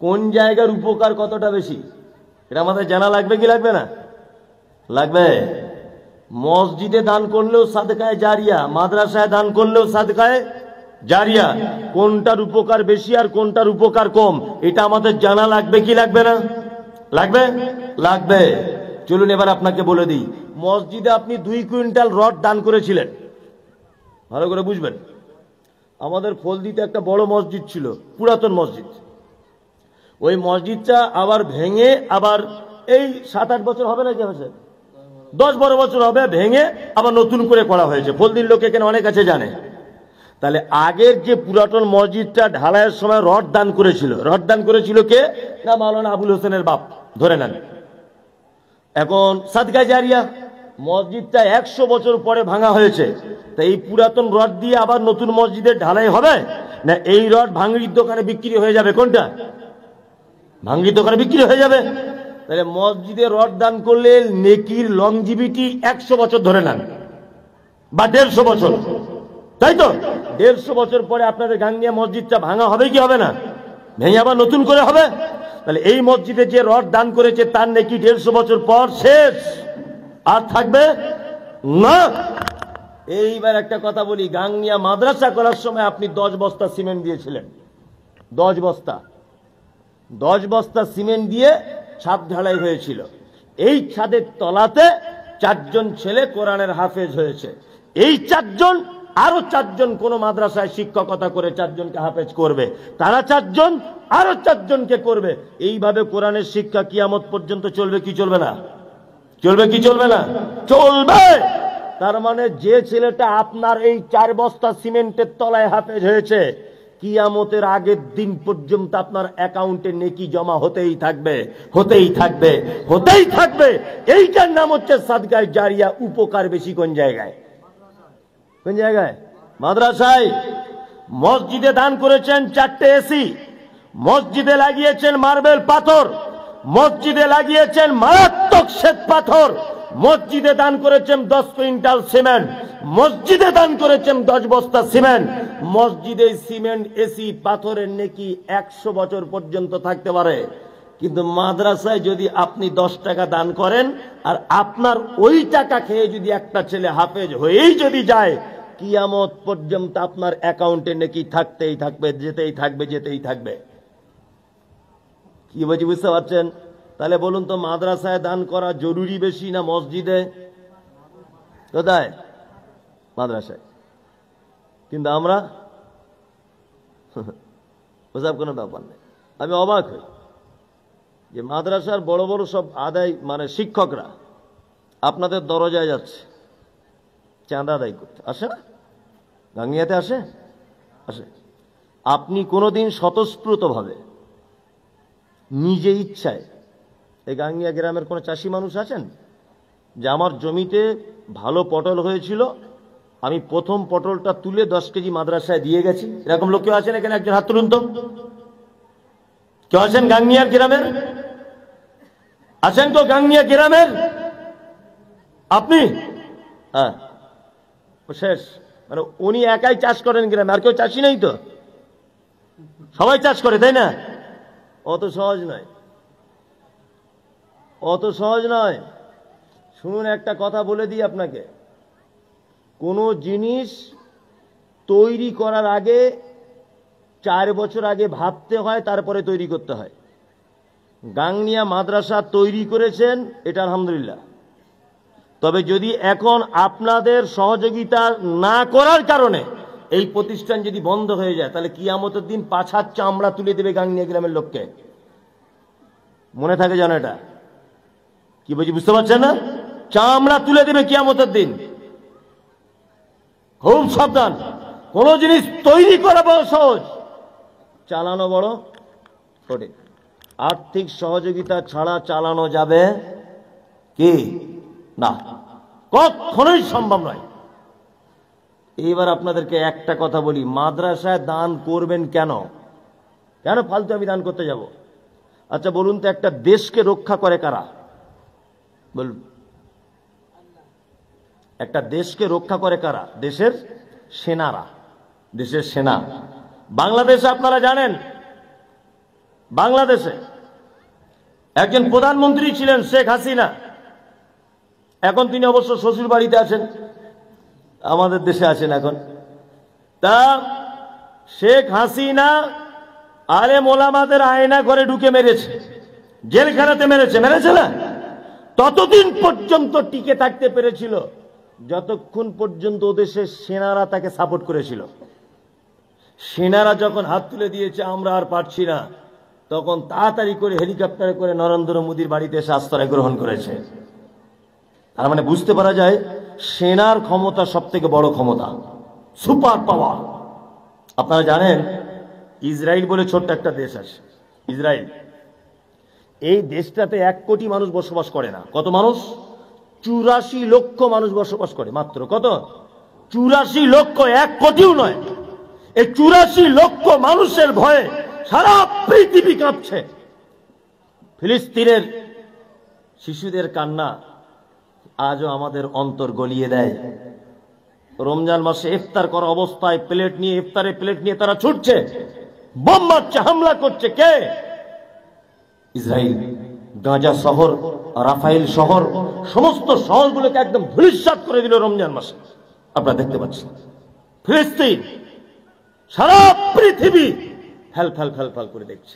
[SPEAKER 1] কোন জায়গার উপকার কতটা বেশি এটা আমাদের জানা লাগবে কি লাগবে না? লাগবে। মসজিদে দান করলেও সাদকায়ে জারিয়া, মাদ্রাসায় দান করলেও সাদকায়ে জারিয়া। কোনটার উপকার বেশি আর কোনটার উপকার কম এটা আমাদের জানা লাগবে কি লাগবে না? লাগবে, লাগবে। চলুন এবার আপনাকে বলে দিই, মসজিদে আপনি 2 কুইন্টাল রড দান করেছিলেন, ভালো করে বুঝবেন। আমাদের ফলদিতে একটা বড় মসজিদ ছিল, পুরাতন মসজিদ। ওই মসজিদটা আবার ভেঙে, আবার এই 7-8 বছর হবে নাকি, 10-12 বছর হবে, ভেঙে আবার নতুন করে করা হয়েছে। ফলদির লোক এখানে অনেক আছে জানে। তাহলে আগের যে পুরাতন মসজিদটা ঢালাইয়ের সময় রড দান করেছিল, রড দান করেছিল কে? না মাওলানা আবুল হোসেনের বাপ, ধরে নেন। এখন সাদকায়ে জারিয়া, মসজিদটা 100 বছর পরে ভাঙা হয়েছে, তা এই পুরাতন রড দিয়ে আবার নতুন মসজিদের ঢালাই হবে না এই রড ভাঙড়ির দোকানে বিক্রি হয়ে যাবে? কোনটা? ভাঙড়ির দোকানে বিক্রি হয়ে যাবে। তাহলে মসজিদে রড দান করলে নেকির লংজিভিটি 100 বছর ধরে নেন, বা 150 বছর, তাই তো? 150 বছর পরে আপনাদের গাঙ্গিয়া মসজিদটা ভাঙা হবে কি হবে না? ভেঙে আবার নতুন করে হবে। তাহলে এই মসজিদে যে রড দান করেছে তার নেকি 150 বছর পর শেষ, আর থাকবে না। এইবার একটা কথা বলি, গাঙ্গিয়া মাদ্রাসা করার সময় আপনি 10 বস্তা সিমেন্ট দিয়েছিলেন, 10 বস্তা, 10 বস্তা সিমেন্ট দিয়ে ছাদ ঢালাই হয়েছিল। এই ছাদের তলাতে 4 জন ছেলে কোরআনের হাফেজ হয়েছে। এই 4 জন, আরো 4 জন কোন মাদ্রাসায় শিক্ষকতা করে 4 জনকে হাফেজ করবে, তারা 4 জন আরো 4 জনকে করবে। এইভাবে কোরআনের শিক্ষা কিয়ামত পর্যন্ত চলবে কি চলবে না? চলবে কি চলবে না? চলবে। তার মানে যে ছেলেটা আপনার এই 4 বস্তা সিমেন্টের তলায় হাফেজ হয়েছে, কিয়ামতের আগের দিন পর্যন্ত আপনার অ্যাকাউন্টে নেকি জমা হতেই থাকবে, হতেই থাকবে, হতেই থাকবে। এইটার নাম হচ্ছে সাদকায়ে জারিয়া। উপকার বেশি কোন জায়গায়? কোন জায়গায়? মাদ্রাসায়। মসজিদে দান করেছেন 4টে এসি, মসজিদে লাগিয়েছেন মার্বেল পাথর, মসজিদে লাগিয়েছেন মারাত্মক শ্বেত পাথর, মসজিদে দান করেছেন 10 কুইন্টাল সিমেন্ট, মসজিদে দান করেছেন 10 বস্তা সিমেন্ট। মসজিদে সিমেন্ট, এসি, পাথরের নেকি 100 বছর পর্যন্ত থাকতে পারে। কিন্তু মাদ্রাসায় যদি আপনি 10 টাকা দান করেন আর আপনার ওই টাকা খেয়ে যদি একটা ছেলে হাফেজ হয়েই যদি যায়, কিয়ামত পর্যন্ত আপনার অ্যাকাউন্টে নেকি থাকতেই থাকবে, যেতেই থাকবে, যেতেই থাকবে। কি বলছি বুঝতে পারছেন? তাহলে বলুন তো, মাদ্রাসায় দান করা জরুরি বেশি না মসজিদে? কোথায়? মাদ্রাসায়। কিন্তু আমরা ওসব কোনো ব্যাপার নেই। আমি অবাক হই যে মাদ্রাসার বড় বড় সব আদায়, মানে শিক্ষকরা আপনাদের দরজায় যাচ্ছে চাঁদা আদায় করতে। আসে না? গাঙ্গিয়াতে আসে? আসে। আপনি কোনোদিন স্বতঃস্ফূর্তভাবে নিজে ইচ্ছায়, এই গাঙ্গিয়া গ্রামের কোন চাষি মানুষ আছেন যে আমার জমিতে ভালো পটল হয়েছিল, আমি প্রথম পটলটা তুলে 10 কেজি মাদ্রাসায় দিয়ে গেছি? এরকম লোক কেউ আছেন এখানে? একজন হাত তুলুন তো। কেউ আছেন গাঙ্গিয়ার গ্রামের? আছেন তো গাঙ্গিয়া গ্রামের? আপনি? হ্যাঁ, শেষ। মানে উনি একাই চাষ করেন গ্রামে, আর কেউ চাষি নেই তো? সবাই চাষ করে, তাই না? অত সহজ নয়, অত সহজ নয়। শুনুন, একটা কথা বলে দিই আপনাকে, কোন জিনিস তৈরি করার আগে 4 বছর আগে ভাবতে হয়, তারপরে তৈরি করতে হয়। গাংনিয়া মাদ্রাসা তৈরি করেছেন, এটা আলহামদুলিল্লাহ। তবে যদি এখন আপনাদের সহযোগিতা না করার কারণে এই প্রতিষ্ঠান যদি বন্ধ হয়ে যায়, তাহলে কিয়ামতের দিন পাছার চামড়া তুলে দেবে গাংনিয়া গ্রামের লোককে। মনে থাকে জানো এটা? কি বলছি বুঝতে পারছেন না? চামড়া তুলে দেবে কিয়ামতের দিন। খুব সাবধান। কোন জিনিস তৈরি করা বড় সহজ, চালানো বড় কঠিন। আর্থিক সহযোগিতা ছাড়া চালানো যাবে কি না, কখনোই সম্ভব নয়। এইবার আপনাদেরকে একটা কথা বলি, মাদ্রাসায় দান করবেন কেন? কেন ফালতু আমি দান করতে যাব? আচ্ছা বলুন তো, একটা দেশকে রক্ষা করে কারা? বলুন, একটা দেশকে রক্ষা করে কারা? দেশের সেনারা, দেশের সেনা। বাংলাদেশে আপনারা জানেন, বাংলাদেশে একজন প্রধানমন্ত্রী ছিলেন শেখ হাসিনা। এখন তিনি অবশ্য শ্বশুর বাড়িতে আছেন, আমাদের দেশে আছেন এখন। তা শেখ হাসিনা আলেম ওলামাদের আয়না ঘরে ঢুকে মেরেছে, জেলখানাতে মেরেছে, মেরেছে না? ততদিন পর্যন্ত টিকে থাকতে পেরেছিল যতক্ষণ পর্যন্ত ওদেশের সেনারা তাকে সাপোর্ট করেছিল। সেনারা যখন হাত তুলে দিয়েছে আমরা আর পারছি না, তখন তাড়াতাড়ি করে হেলিকপ্টারে করে নরেন্দ্র মোদীর বাড়িতে এসে আশ্রয় গ্রহণ করেছে। তার মানে বুঝতে পারা যায় সেনার ক্ষমতা সব থেকে বড় ক্ষমতা, সুপার পাওয়ার। আপনারা জানেন ইসরায়েল বলে ছোট্ট একটা দেশ আছে, ইসরায়েল। এই দেশটাতে 1 কোটি মানুষ বসবাস করে না। কত মানুষ? 84 লক্ষ মানুষ বসবাস করে মাত্র। কত? 84 লক্ষ, 1 কোটিও নয়। এই 84 লক্ষ মানুষের ভয়ে সারা পৃথিবী কাঁপছে। ফিলিস্তিনের শিশুদের কান্না আজও আমাদের অন্তর গলিয়ে দেয়। রমজান মাসে ইফতার করা অবস্থায় প্লেট নিয়ে, ইফতারের প্লেট নিয়ে তারা ছুটছে, বোম মারছে, হামলা করছে। কে? ইসরায়েল। গাজা শহর, রাফাইল শহর, সমস্ত শহরগুলোকে একদম ধূলিসাৎ করে দিল রমজান মাসে। আপনারা দেখতে পাচ্ছেন ফিলিস্তিন, সারা পৃথিবী ফেল ফেল ফেল ফেল করে দেখছে।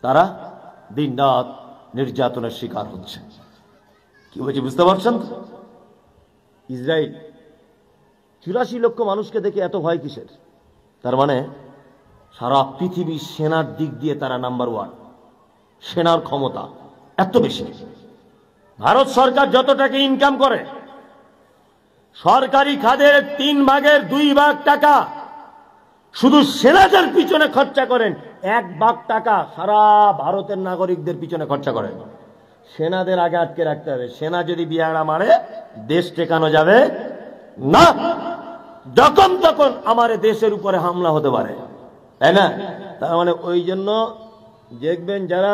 [SPEAKER 1] তারা দিন রাত নির্যাতনের শিকার হচ্ছে। কি বলছি বুঝতে পারছেন? ইসরায়েল 84 লক্ষ মানুষকে দেখে এত ভয় কিসের? তার মানে সারা পৃথিবী সেনার দিক দিয়ে তারা নাম্বার 1। সেনার ক্ষমতা এত বেশি। ভারত সরকার যত টাকা ইনকাম করে, সরকারি খাদের 3 ভাগের 2 ভাগ টাকা শুধু সেনাদের পিছনে খরচা করেন, 1 ভাগ টাকা সারা ভারতের নাগরিকদের পিছনে খরচা করেন। সেনাদের আগে আটকে রাখতে হবে। সেনা যদি বিয়াড়া মারে দেশ টেকানো যাবে না। যখন তখন আমার দেশের উপরে হামলা হতে পারে, তাই না? তার মানে ওই জন্য দেখবেন যারা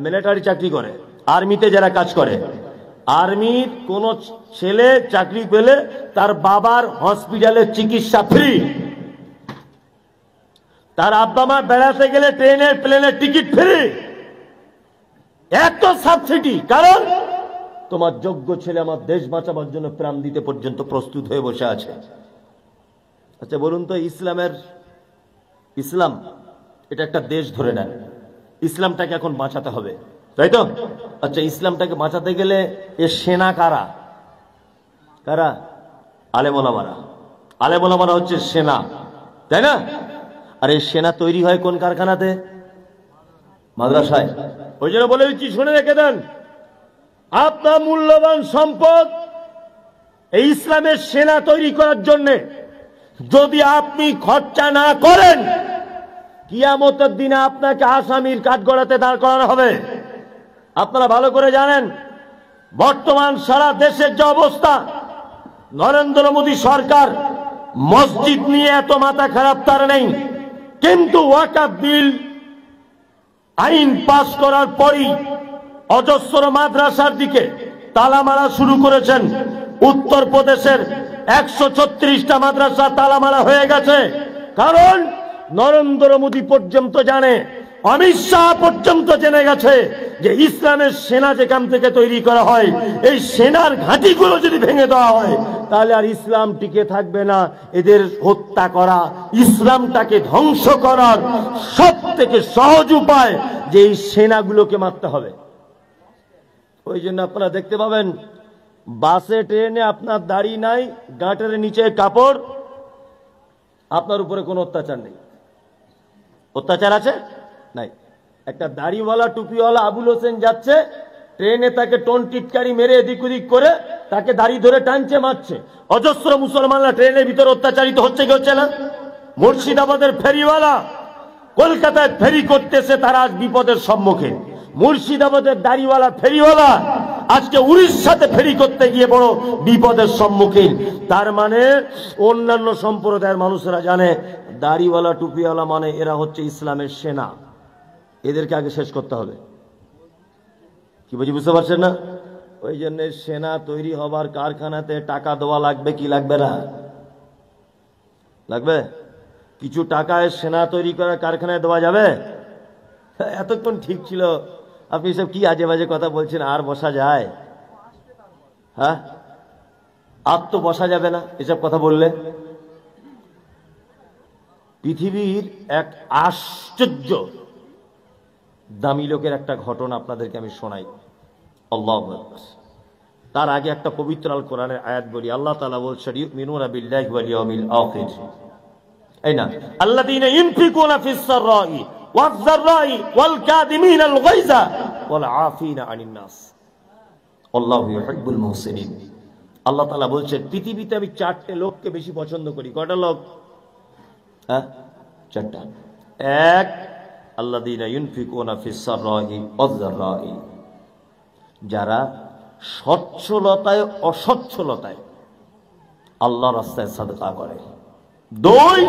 [SPEAKER 1] মিলিটারি চাকরি করে, আর্মিতে যারা কাজ করে, আর্মির কোন ছেলে চাকরি পেলে তার বাবার হসপিটালের চিকিৎসা ফ্রি, তার আব্বা মা বেড়াতে গেলে ট্রেনের প্লেনের টিকিট ফ্রি, এত সাবসিডি। কারণ তোমার যোগ্য ছেলে আমার দেশ বাঁচাবার জন্য প্রাণ দিতে পর্যন্ত প্রস্তুত হয়ে বসে আছে। আচ্ছা বলুন তো, ইসলাম এটা একটা দেশ ধরে নেন, ইসলামটাকে এখন বাঁচাতে হবে, তাই তো? আচ্ছা ইসলামটাকে বাঁচাতে গেলে এর সেনা কারা? কারা? আলেম ওলামারা। আলেম ওলামারা হচ্ছে সেনা, তাই না? আর এই সেনা তৈরি হয় কোন কারখানাতে? মাদ্রাসায়। ওই জন্য বলে দিচ্ছি, শুনে রেখে দেন, আপনার মূল্যবান সম্পদ এই ইসলামের সেনা তৈরি করার জন্য যদি আপনি খরচা না করেন, কিয়ামতের দিনে আপনাকে আসামির কাঠগড়াতে দাঁড় করানো হবে। আপনারা ভালো করে জানেন বর্তমান সারা দেশের যে অবস্থা, নরেন্দ্র মোদী সরকার মসজিদ নিয়ে এত মাথা খারাপ তার নেই, কিন্তু ওয়াকফ বিল আইন পাস করার পরই অজস্র মাদ্রাসার দিকে তালা মারা শুরু করেছেন। উত্তরপ্রদেশের 136টা মাদ্রাসা তালা মারা হয়ে গেছে। কারণ নরেন্দ্র মোদী পর্যন্ত জানে, অমিত শাহ পর্যন্ত জেনে গেছে যে ইসলামের সেনা যেখান থেকে তৈরি করা হয়, এই সেনার ঘাঁটিগুলো যদি ভেঙে দেওয়া হয়, তাহলে আর ইসলাম টিকে থাকবে না। এদের হত্যা করা, ইসলামটাকে ধ্বংস করার সব থেকে সহজ উপায় যে এই সেনাগুলোকে মারতে হবে। ওই জন্য আপনারা দেখতে পাবেন বাসে ট্রেনে আপনার দাড়ি নাই, গাঁটের নিচে কাপড়, আপনার উপরে কোনো অত্যাচার নেই। অত্যাচার আছে? নাই। একটা দাড়িওয়ালা টুপিওয়ালা আবুল হোসেন যাচ্ছে ট্রেনে, তাকে টোন টিটকারি মেরে এদিক ওদিক করে তাকে দাড়ি ধরে টানছে, মারছে। অজস্র মুসলমানরা ট্রেনের ভিতরে অত্যাচারিত হচ্ছে কি হচ্ছে না? মুর্শিদাবাদের ফেরিওয়ালা কলকাতায় ফেরি করতেছে, তারা আজ বিপদের সম্মুখীন। মুর্শিদাবাদের দাড়িওয়ালা ফেরিওয়ালা আজকে উড়িষ্যাতে ফেরি করতে গিয়ে বড় বিপদের সম্মুখীন। তার মানে অন্যান্য সম্প্রদায়ের মানুষেরা জানে দাড়িওয়ালা টুপিওয়ালা মানে এরা হচ্ছে ইসলামের সেনা, এদেরকে আগে শেষ করতে হবে। কি বুঝতে পারছেন না? ওই জন্য সেনা তৈরি হবার কারখানাতে টাকা দেওয়া লাগবে কি লাগবে না? লাগবে। কিছু টাকায় সেনা তৈরি করার কারখানায় দেওয়া যাবে? এতক্ষণ ঠিক ছিল, আপনি সব কি আজে বাজে কথা বলছেন। আর বসা যায়? হ্যাঁ, আর তো বসা যাবে না এসব কথা বললে। পৃথিবীর এক আশ্চর্য দামি লোকের একটা ঘটনা আপনাদেরকে আমি শোনাই। আল্লাহু আকবার। তার আগে একটা পবিত্র আল কোরআনের আয়াত বলি। আল্লাহ তাআলা বলছেন ইউমিনুনা বিল্লাহি ওয়াল ইয়াউমিল আখির, এই না, আল্লাযীনা ইউনফিকুনা ফিস সাররাই ওয়াজ যাররাই ওয়াল কাযিমিনাল গায়যা ওয়াল আফিনা আনিন নাস আল্লাহু ইউহিব্বুল মুহসিনিন। আল্লাহ তাআলা বলছেন পৃথিবীতে আমি চারটে লোককে বেশি পছন্দ করি। কয়টা লোক? হ্যাঁ, চারটা। এক, আল্লাযীনা ইউনফিকুনা ফিস সাররাই ওয়াজ যাররাই, যারা সচ্ছলতায় অসচ্ছলতায় আল্লাহর রাস্তায় সাদকা করে। দুই,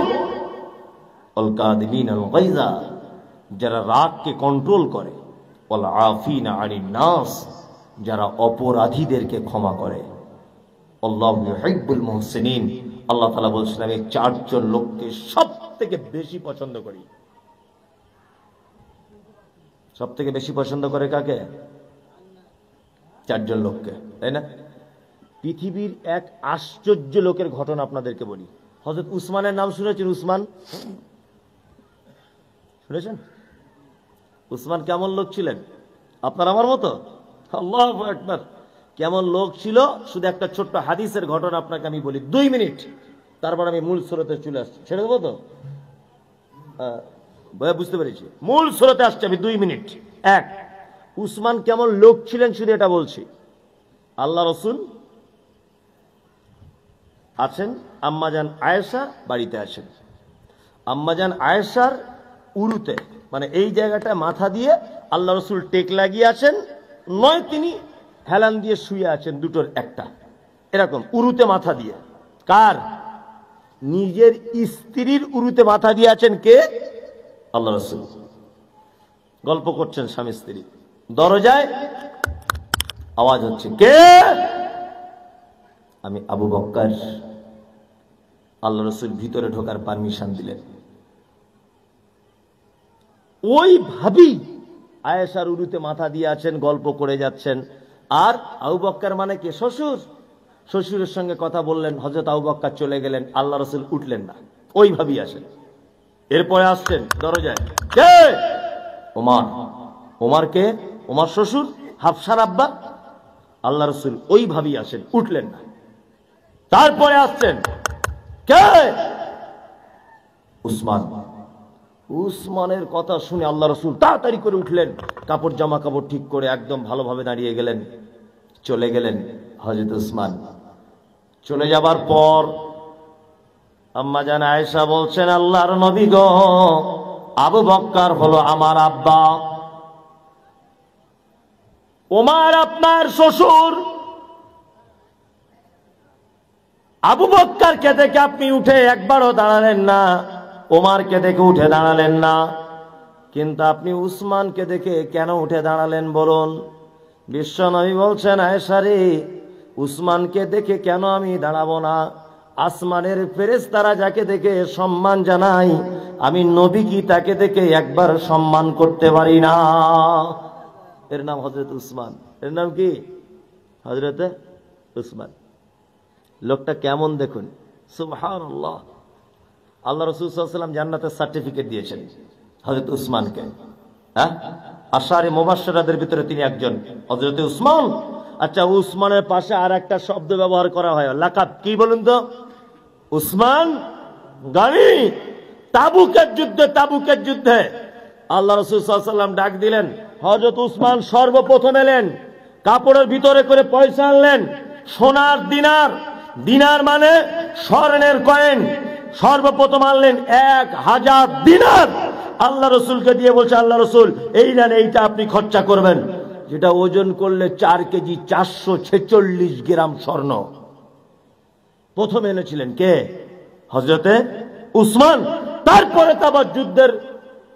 [SPEAKER 1] ওয়াল কাযিমিনাল গায়যা, যারা রাগকে কন্ট্রোল করে। ওয়াল আফিনা আনিন নাস, যারা অপরাধীদেরকে ক্ষমা করে। আল্লাহু ইউহিব্বুল মুহসিনিন। আল্লাহ তাআলা বলছেন আমি চারজন লোককে সব থেকে বেশি পছন্দ করি। সব থেকে বেশি পছন্দ করে কাকে? চারজন লোককে, তাই না? পৃথিবীর এক আশ্চর্য লোকের ঘটনা আপনাদেরকে বলি। হযরত উসমানের নাম শুনেছেন? উসমান শুনেছেন? উসমান কেমন লোক ছিলেন? আপনার আমার মতো? আল্লাহু আকবার। কেমন লোক ছিল শুধু একটা ছোট্ট হাদিসের ঘটনা আপনাকে আমি বলি, 2 মিনিট, তারপর আমি মূল স্রোতে চলে আসছি। ছেড়ে দেবো তো? বুঝতে পেরেছি, মূল স্রোতে আসছে আমি 2 মিনিট। এক, উসমান কেমন লোক ছিলেন শুধু এটা বলছি। আল্লাহ রসুল আছেন, আম্মাজান আয়েশা বাড়িতে আছেন। আম্মাজান আয়েশার উরুতে, মানে এই জায়গাটা মাথা দিয়ে আল্লাহ রসুল টেক লাগিয়ে আছেন, নয় তিনি হেলান দিয়ে শুয়ে আছেন, দুটোর একটা, এরকম উরুতে মাথা দিয়ে। কার? নিজের স্ত্রীর উরুতে মাথা দিয়ে আছেন। কে? আল্লাহ রসুল। গল্প করছেন স্বামী স্ত্রী। দরজায় আওয়াজ হচ্ছে, কে? আমি আবু বকর। আল্লাহ রসুল ভিতরে ঢোকার পারমিশন দিলেন। ওই ভাবি আয়েশার উরুতে মাথা দিয়ে আছেন, গল্প করে যাচ্ছেন। আর আবু বকর মানে কে? শ্বশুর। শ্বশুরের সঙ্গে কথা বললেন, হযরত আবু বকর চলে গেলেন, আল্লাহ রসুল উঠলেন না, ওই ভাবি আসেন। এরপরে আসছেন দরজায়, কে? ওমর। ওমর কে? ওমর শ্বশুর, হাফসার আব্বা। আল্লাহ রসুল ওই ভাবি আসেন, উঠলেন না। তারপরে আসছেন, কে? উসমান। উসমানের কথা শুনে আল্লাহ রসুল তাড়াতাড়ি করে উঠলেন, কাপড় জামা কাপড় ঠিক করে একদম ভালোভাবে দাঁড়িয়ে গেলেন, চলে গেলেন। হযরত উসমান চলে যাবার পর আম্মা জান আয়েশা বলছেন, আল্লাহর নবী গো, আবু বকর হলো আমার আব্বা, ওমর আপনার শ্বশুর। আবু বকরকে দেখে আপনি উঠে একবারও দাঁড়ালেন না, ওমরকে দেখে উঠে দাঁড়ালেন না, কিন্তু আপনি উসমানকে দেখে কেন উঠে দাঁড়ালেন বলুন? বিশ্বনবী বলছেন, আয়েশা রে, উসমানকে দেখে কেন আমি দাঁড়াবো না? আসমানের ফেরেশতারা যাকে দেখে সম্মান জানাই, আমি নবী কি তাকে দেখে একবার সম্মান করতে পারি না? এর নাম হযরত উসমান। এর নাম কি? হযরত উসমান। লোকটা কেমন দেখুন, সুবহানাল্লাহ। আল্লাহ রাসূল সাল্লাল্লাহু আলাইহি ওয়াসাল্লাম জান্নাতের সার্টিফিকেট দিয়েছেন হযরত উসমানকে। হ্যাঁ, আশারে মুবাশশিরাদের ভিতরে তিনি একজন, হযরত উসমান। আচ্ছা, উসমানের পাশে আর একটা শব্দ ব্যবহার করা হয়, লাকাব কি বলুন তো? উসমান গানি। তাবুকের যুদ্ধে আল্লাহ রাসূল সাল্লাল্লাহু আলাইহি ওয়াসাল্লাম ডাক দিলেন, হযরত উসমান সর্বপ্রথম এলেন, কাপড়ের ভিতরে করে পয়সা আনলেন, সোনার দিনার, দিনার মানে স্বর্ণের কয়েন, সর্বপ্রথম আনলেন 1000 দিনার আল্লাহ রসুলকে দিয়ে, বলছে আল্লাহ রসুল এই নেন, এইটা আপনি খরচা করবেন, যেটা ওজন করলে 4 কেজি 446 গ্রাম স্বর্ণ। প্রথম এনেছিলেন কে? হযরতে উসমান। তারপরে তো আবার যুদ্ধের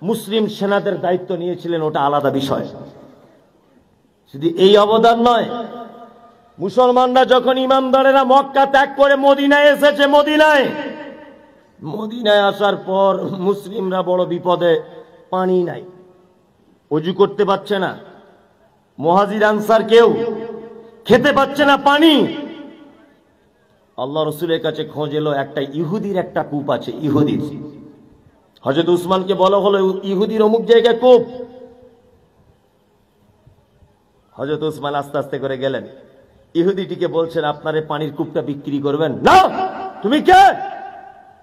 [SPEAKER 1] মুসলিম সেনাদের দায়িত্ব নিয়েছিলেন, ওটা আলাদা বিষয়। শুধু এই অবদান নয়, মুসলমানরা যখন ইমানদারেরা মক্কা ত্যাগ করে মদিনায় এসেছে, মদিনায় আসার পর মুসলিমরা বড় বিপদে, পানি নাই, ওযু করতে পারছে না, মুহাজির আনসার কেউ খেতে পাচ্ছে না পানি। আল্লাহ রসুলের কাছে খোঁজ এলো, একটা ইহুদির একটা কূপ আছে, ইহুদির। হযরত উসমানকে বলা হলো ইহুদির অমুক জায়গায় কূপ। হযরত উসমান আস্তে আস্তে করে গেলেন, ইহুদিটিকে বলছেন আপনার এই পানির কূপটা বিক্রি করবেন? না। তুমি কে?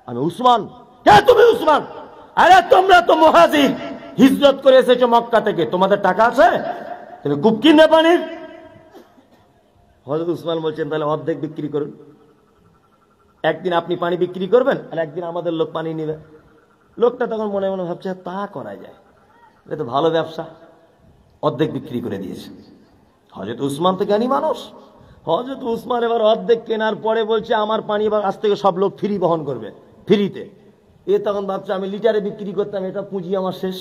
[SPEAKER 1] আমি উসমান। কে তুমি? উসমান। আরে তোমরা তো মুহাজির, হিজরত করে এসেছো মক্কা থেকে, তোমাদের টাকা আছে, তুমি কূপ কিনবে পানির? হযরত উসমান বলছেন তাহলে অর্ধেক বিক্রি করুন, একদিন আপনি পানি বিক্রি করবেন আর একদিন আমাদের লোক পানি নেবে। লোকটা তখন মনে মনে ভাবছে তা করা যায়, এটা তো ভালো ব্যবসা, অর্ধেক বিক্রি করে দিয়েছে। হযরত উসমান তো জ্ঞানী মানুষ, হযরত উসমান এবার অর্ধেক কেনার পরে বলছে আমার পানি এবার আজ থেকে সব লোক ফ্রি বহন করবে, ফ্রিতে। এ তখন ভাবছে আমি লিটারে বিক্রি করতাম, এটা পুঁজি আমার শেষ,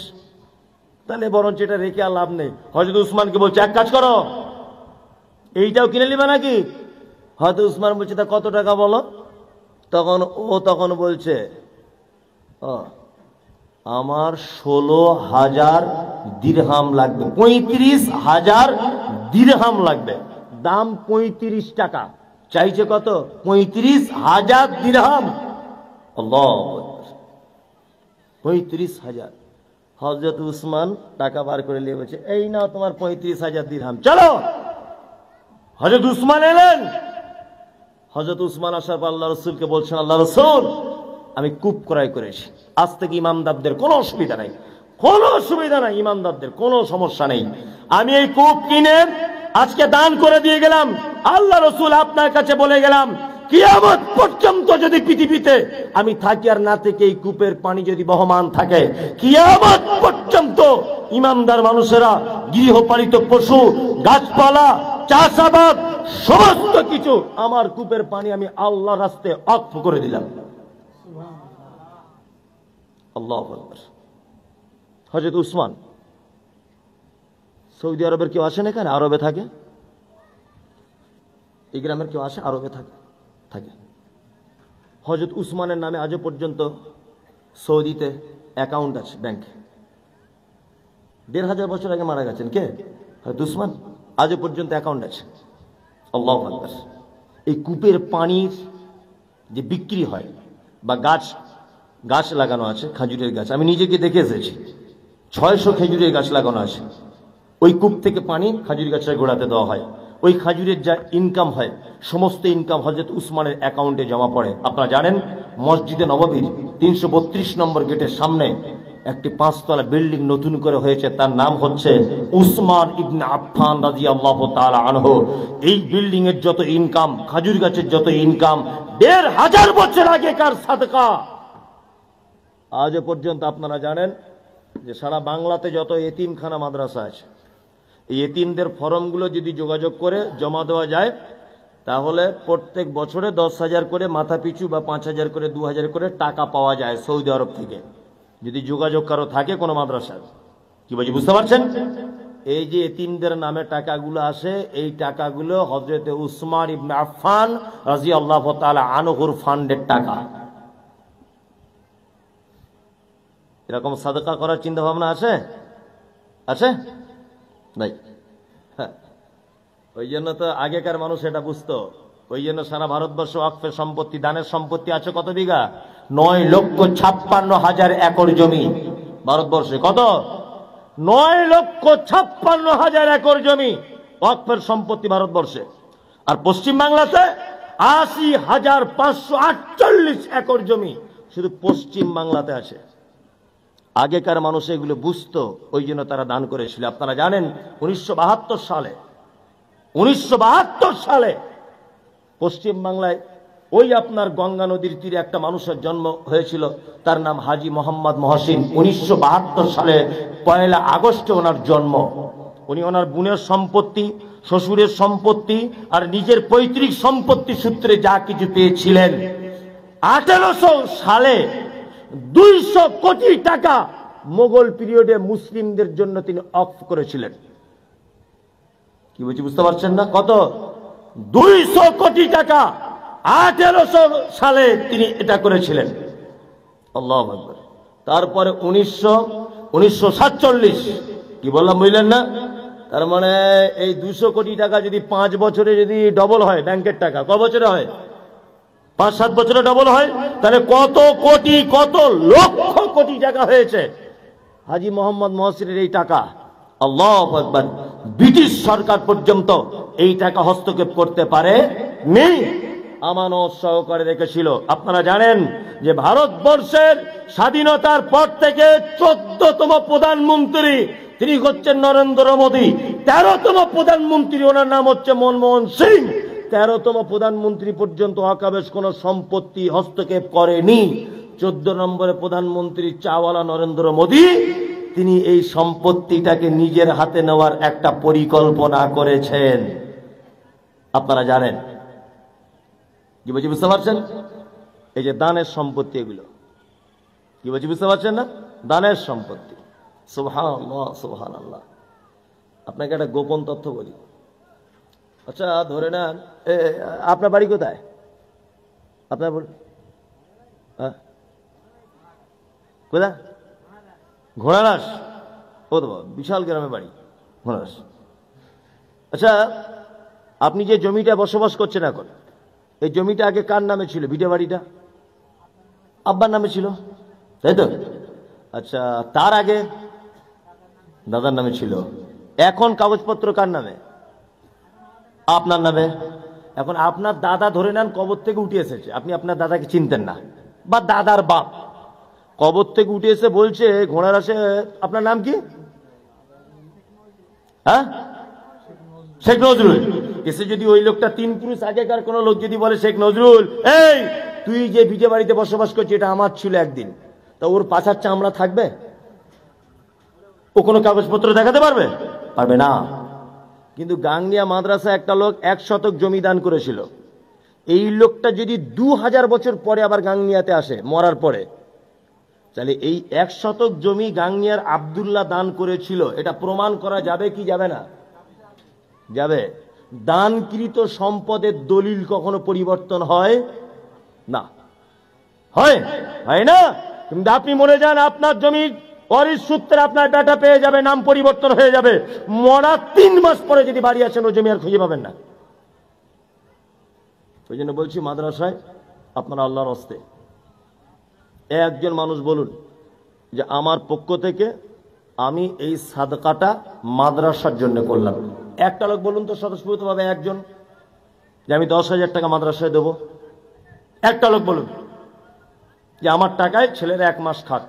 [SPEAKER 1] তাহলে বরঞ্চ এটা রেখে আর লাভ নেই। হযরত উসমানকে বলছে এক কাজ করো, এইটাও কিনে নিবে নাকি? হযরত উসমান বলছে তা কত টাকা বলো? তখন বলছে আমার 16,000 দিরহাম লাগবে, 35,000 দিরহাম লাগবে, দাম 35 টাকা। চাইছে কত? 35,000 দিরহাম। আল্লাহু আকবার, 35,000। হযরত উসমান টাকা বার করে নিয়ে বলছে এই নাও তোমার 35,000 দিরহাম, চলো। হযরত উসমান এলেন। হযরত উসমান আসার পর আল্লাহ রসুলকে বলছেন, আল্লাহ রসুল আমি কূপ ক্রয় করেছি, আজ থেকে ইমানদারদের কোনো অসুবিধা নাই, কোনো অসুবিধা নাই, ইমানদারদের কোনো সমস্যা নেই। আমি এই কূপ কিনে আজকে দান করে দিয়ে গেলাম। আল্লাহ রসুল আপনার কাছে বলে গেলাম, কিয়ামত পর্যন্ত যদি পৃথিবীতে আমি থাকি আর না থেকে এই কূপের পানি যদি বহমান থাকে, কিয়ামত পর্যন্ত ইমানদার মানুষেরা গৃহপালিত পশু, গাছপালা, চাষাবাদ সমস্ত কিছু আমার কূপের পানি আমি আল্লাহর রাস্তায় ওয়াকফ করে দিলাম। আল্লাহু আকবার। হযরত উসমান, সৌদি আরবের কেউ আসেন এখানে? আরবে থাকে, এই গ্রামের কেউ আসে? আরবে থাকে। হযরত উসমানের নামে আজও পর্যন্ত সৌদিতে অ্যাকাউন্ট আছে ব্যাংকে। ১,৫০০ বছর আগে মারা গেছেন কে? হযরত উসমান। আজও পর্যন্ত অ্যাকাউন্ট আছে। আল্লাহু আকবার। এই কূপের পানির যে বিক্রি হয়, বা গাছ লাগানো আছে, খেজুরের গাছ, আমি নিজেকে দেখে এসেছি, 600 খেজুরের গাছ লাগানো আছে। ওই কূপ থেকে পানি খেজুর গাছের গোড়াতে দেওয়া হয়। ওই খেজুরের যা ইনকাম হয়, সমস্ত ইনকাম হযরত উসমানের অ্যাকাউন্টে জমা পড়ে। আপনারা জানেন, মসজিদে নববীর 332 নম্বর গেটের সামনে একটি 5 তলা বিল্ডিং নতুন করে হয়েছে, তার নাম হচ্ছে উসমান ইবনে আফফান রাদিয়াল্লাহু তাআলা আনহু। এই বিল্ডিং এর যত ইনকাম, খেজুর গাছের যত ইনকাম, 1,500 বছর আগেকার সাদকা। আজ পর্যন্ত আপনারা জানেন যে সারা বাংলাতে যত এতিমখানা মাদ্রাসা আছে, এই এতিমদের ফর্মগুলো যদি যোগাযোগ করে জমা দেওয়া যায়, তাহলে প্রত্যেক বছরে 10,000 করে মাথা পিছু বা 5,000 করে 2,000 করে টাকা পাওয়া যায় সৌদি আরব থেকে, যদি যোগাযোগ কারো থাকে কোনো মাদ্রাসার। কি বলছি বুঝতে পারছেন? এই যে এতিমদের নামে টাকাগুলো আসে, এই টাকাগুলো হযরত উসমান ইবনে আফফান রাদিয়াল্লাহু তাআলা আনহুর ফান্ডের টাকা। এরকম সাদকা করার চিন্তা ভাবনা আছে? নাই। হ্যাঁ, ওই জন্য তো আগেকার মানুষ এটা বুঝতো। ওই জন্য সারা ভারতবর্ষ ওয়াকফের সম্পত্তি, দানের সম্পত্তি আছে কত বিঘা? 9,56,000 একর জমি ভারতবর্ষে। কত? 9,56,000 একর জমি ওয়াকফের সম্পত্তি ভারতবর্ষে। আর পশ্চিম বাংলাতে 80,548 একর জমি শুধু পশ্চিম বাংলাতে আছে। আগেকার মানুষ এগুলো বুঝতো, ওই জন্য তারা দান করেছিল। আপনারা জানেন 1972 সালে পশ্চিম বাংলায় ওই আপনার গঙ্গা নদীর তীরে একটা মানুষের জন্ম হয়েছিল, তার নাম হাজী মোহাম্মদ মহসিন। 1972 সালে 1 আগস্টে ওনার জন্ম। উনি ওনার বোনের সম্পত্তি, শ্বশুরের সম্পত্তি আর নিজের পৈতৃক সম্পত্তি সূত্রে যা কিছু পেয়েছিলেন, 1800 সালে 200 কোটি টাকা মোগল পিরিয়ডে মুসলিমদের জন্য তিনি অফ করেছিলেন। কি বলছি বুঝতে পারছেন না? কত? 200 কোটি টাকা 1800 সালে তিনি এটা করেছিলেন। আল্লাহু আকবার। তারপরে 1947, কি বললাম বুঝলেন না? তার মানে এই 200 কোটি টাকা যদি 5 বছরে যদি ডবল হয়, ব্যাংকের টাকা ক বছরে হয়? 5-7 বছরে ডবল হয়। তাহলে কত কোটি, কত লক্ষ কোটি টাকা হয়েছে হাজী মোহাম্মদ মহসিনের এই টাকা। আল্লাহু আকবার। ব্রিটিশ সরকার পর্যন্ত এই টাকা হস্তক্ষেপ করতে পারে নেই, আমানত সহকারে রেখেছিল। আপনারা জানেন যে ভারতবর্ষের স্বাধীনতার পর থেকে 14তম প্রধানমন্ত্রী তিনি হচ্ছেন নরেন্দ্র মোদী। 13তম প্রধানমন্ত্রী ওনার নাম হচ্ছে মনমোহন সিং। 13তম প্রধানমন্ত্রী পর্যন্ত ওয়াকফের কোন সম্পত্তি হস্তক্ষেপ করেনি। 14 নম্বরে প্রধানমন্ত্রী চাওয়ালা নরেন্দ্র মোদী, তিনি এই সম্পত্তিটাকে নিজের হাতে নেওয়ার একটা পরিকল্পনা করেছেন। আপনারা জানেন। কি বলছি বুঝতে পারছেন? এই যে দানের সম্পত্তি, এগুলো কি বলছি বুঝতে পারছেন না? দানের সম্পত্তি। সুবহানাল্লাহ, সুবহানাল্লাহ। আপনাকে একটা গোপন তথ্য বলি। আচ্ছা ধরে নেন, আপনার বাড়ি কোথায়? আপনার কোথায়? ঘোড়ারাস। ও তো বিশাল গ্রামে বাড়ি, ঘোড়ারাস। আচ্ছা, আপনি যে জমিটা বসবাস করছেন এখন, এই জমিটা আগে কার নামে ছিল? ভিটে বাড়িটা আব্বার নামে ছিল, তাই তো? আচ্ছা, তার আগে দাদার নামে ছিল। এখন কাগজপত্র কার নামে? আপনার নামে। এখন আপনার দাদা ধরে নেন কবর থেকে উঠে এসেছে, আপনি আপনার দাদাকে চিনতেন না, বা দাদার বাপ কবর থেকে উঠে এসে বলছে ঘোড়ারাসে আপনার নাম কি? হ্যাঁ, শেখ নজরুল। এসে যদি ওই লোকটা 3 পুরুষ আগেকার কোন লোক যদি বলে শেখ নজরুল, এই তুই যে ভিটে বাড়িতে বসবাস করছিস এটা আমার ছিল একদিন, তা ওর পাছার চামড়া থাকবে? ও কোনো কাগজপত্র দেখাতে পারবে? পারবে না। কিন্তু গাংনিয়া মাদ্রাসা একটা লোক 1 শতক জমি দান করেছিল। এই লোকটা যদি 2000 বছর পরে আবার গাংনিয়াতে আসে মরার পরে, তাহলে এই 1 শতক জমি গাংনিয়ার আব্দুল্লাহ দান করেছিল, এটা প্রমাণ করা যাবে কি যাবে না? যাবে। দানকৃত সম্পদের দলিল কখনো পরিবর্তন হয় না, হয় না। কিন্তু আপনি মরে যান, আপনার জমি ওয়ারিশ সূত্রে আপনার বেটা পেয়ে যাবে, নাম পরিবর্তন হয়ে যাবে, মরা 3 মাস পরে যদি বাড়ি আসেন ও জমি আর খুঁজে পাবেন না। ওই জন্য বলছি মাদ্রাসায় আপনারা আল্লাহর হস্তে একজন মানুষ বলুন যে আমার পক্ষ থেকে আমি এই সাদকাটা মাদ্রাসার জন্য করলাম। একটা লোক বলুন তো স্বতঃস্ফূর্তভাবে একজন যে আমি 10,000 টাকা মাদ্রাসায় দেবো। একটা লোক বলুন যে আমার টাকায় ছেলেরা 1 মাস খাক।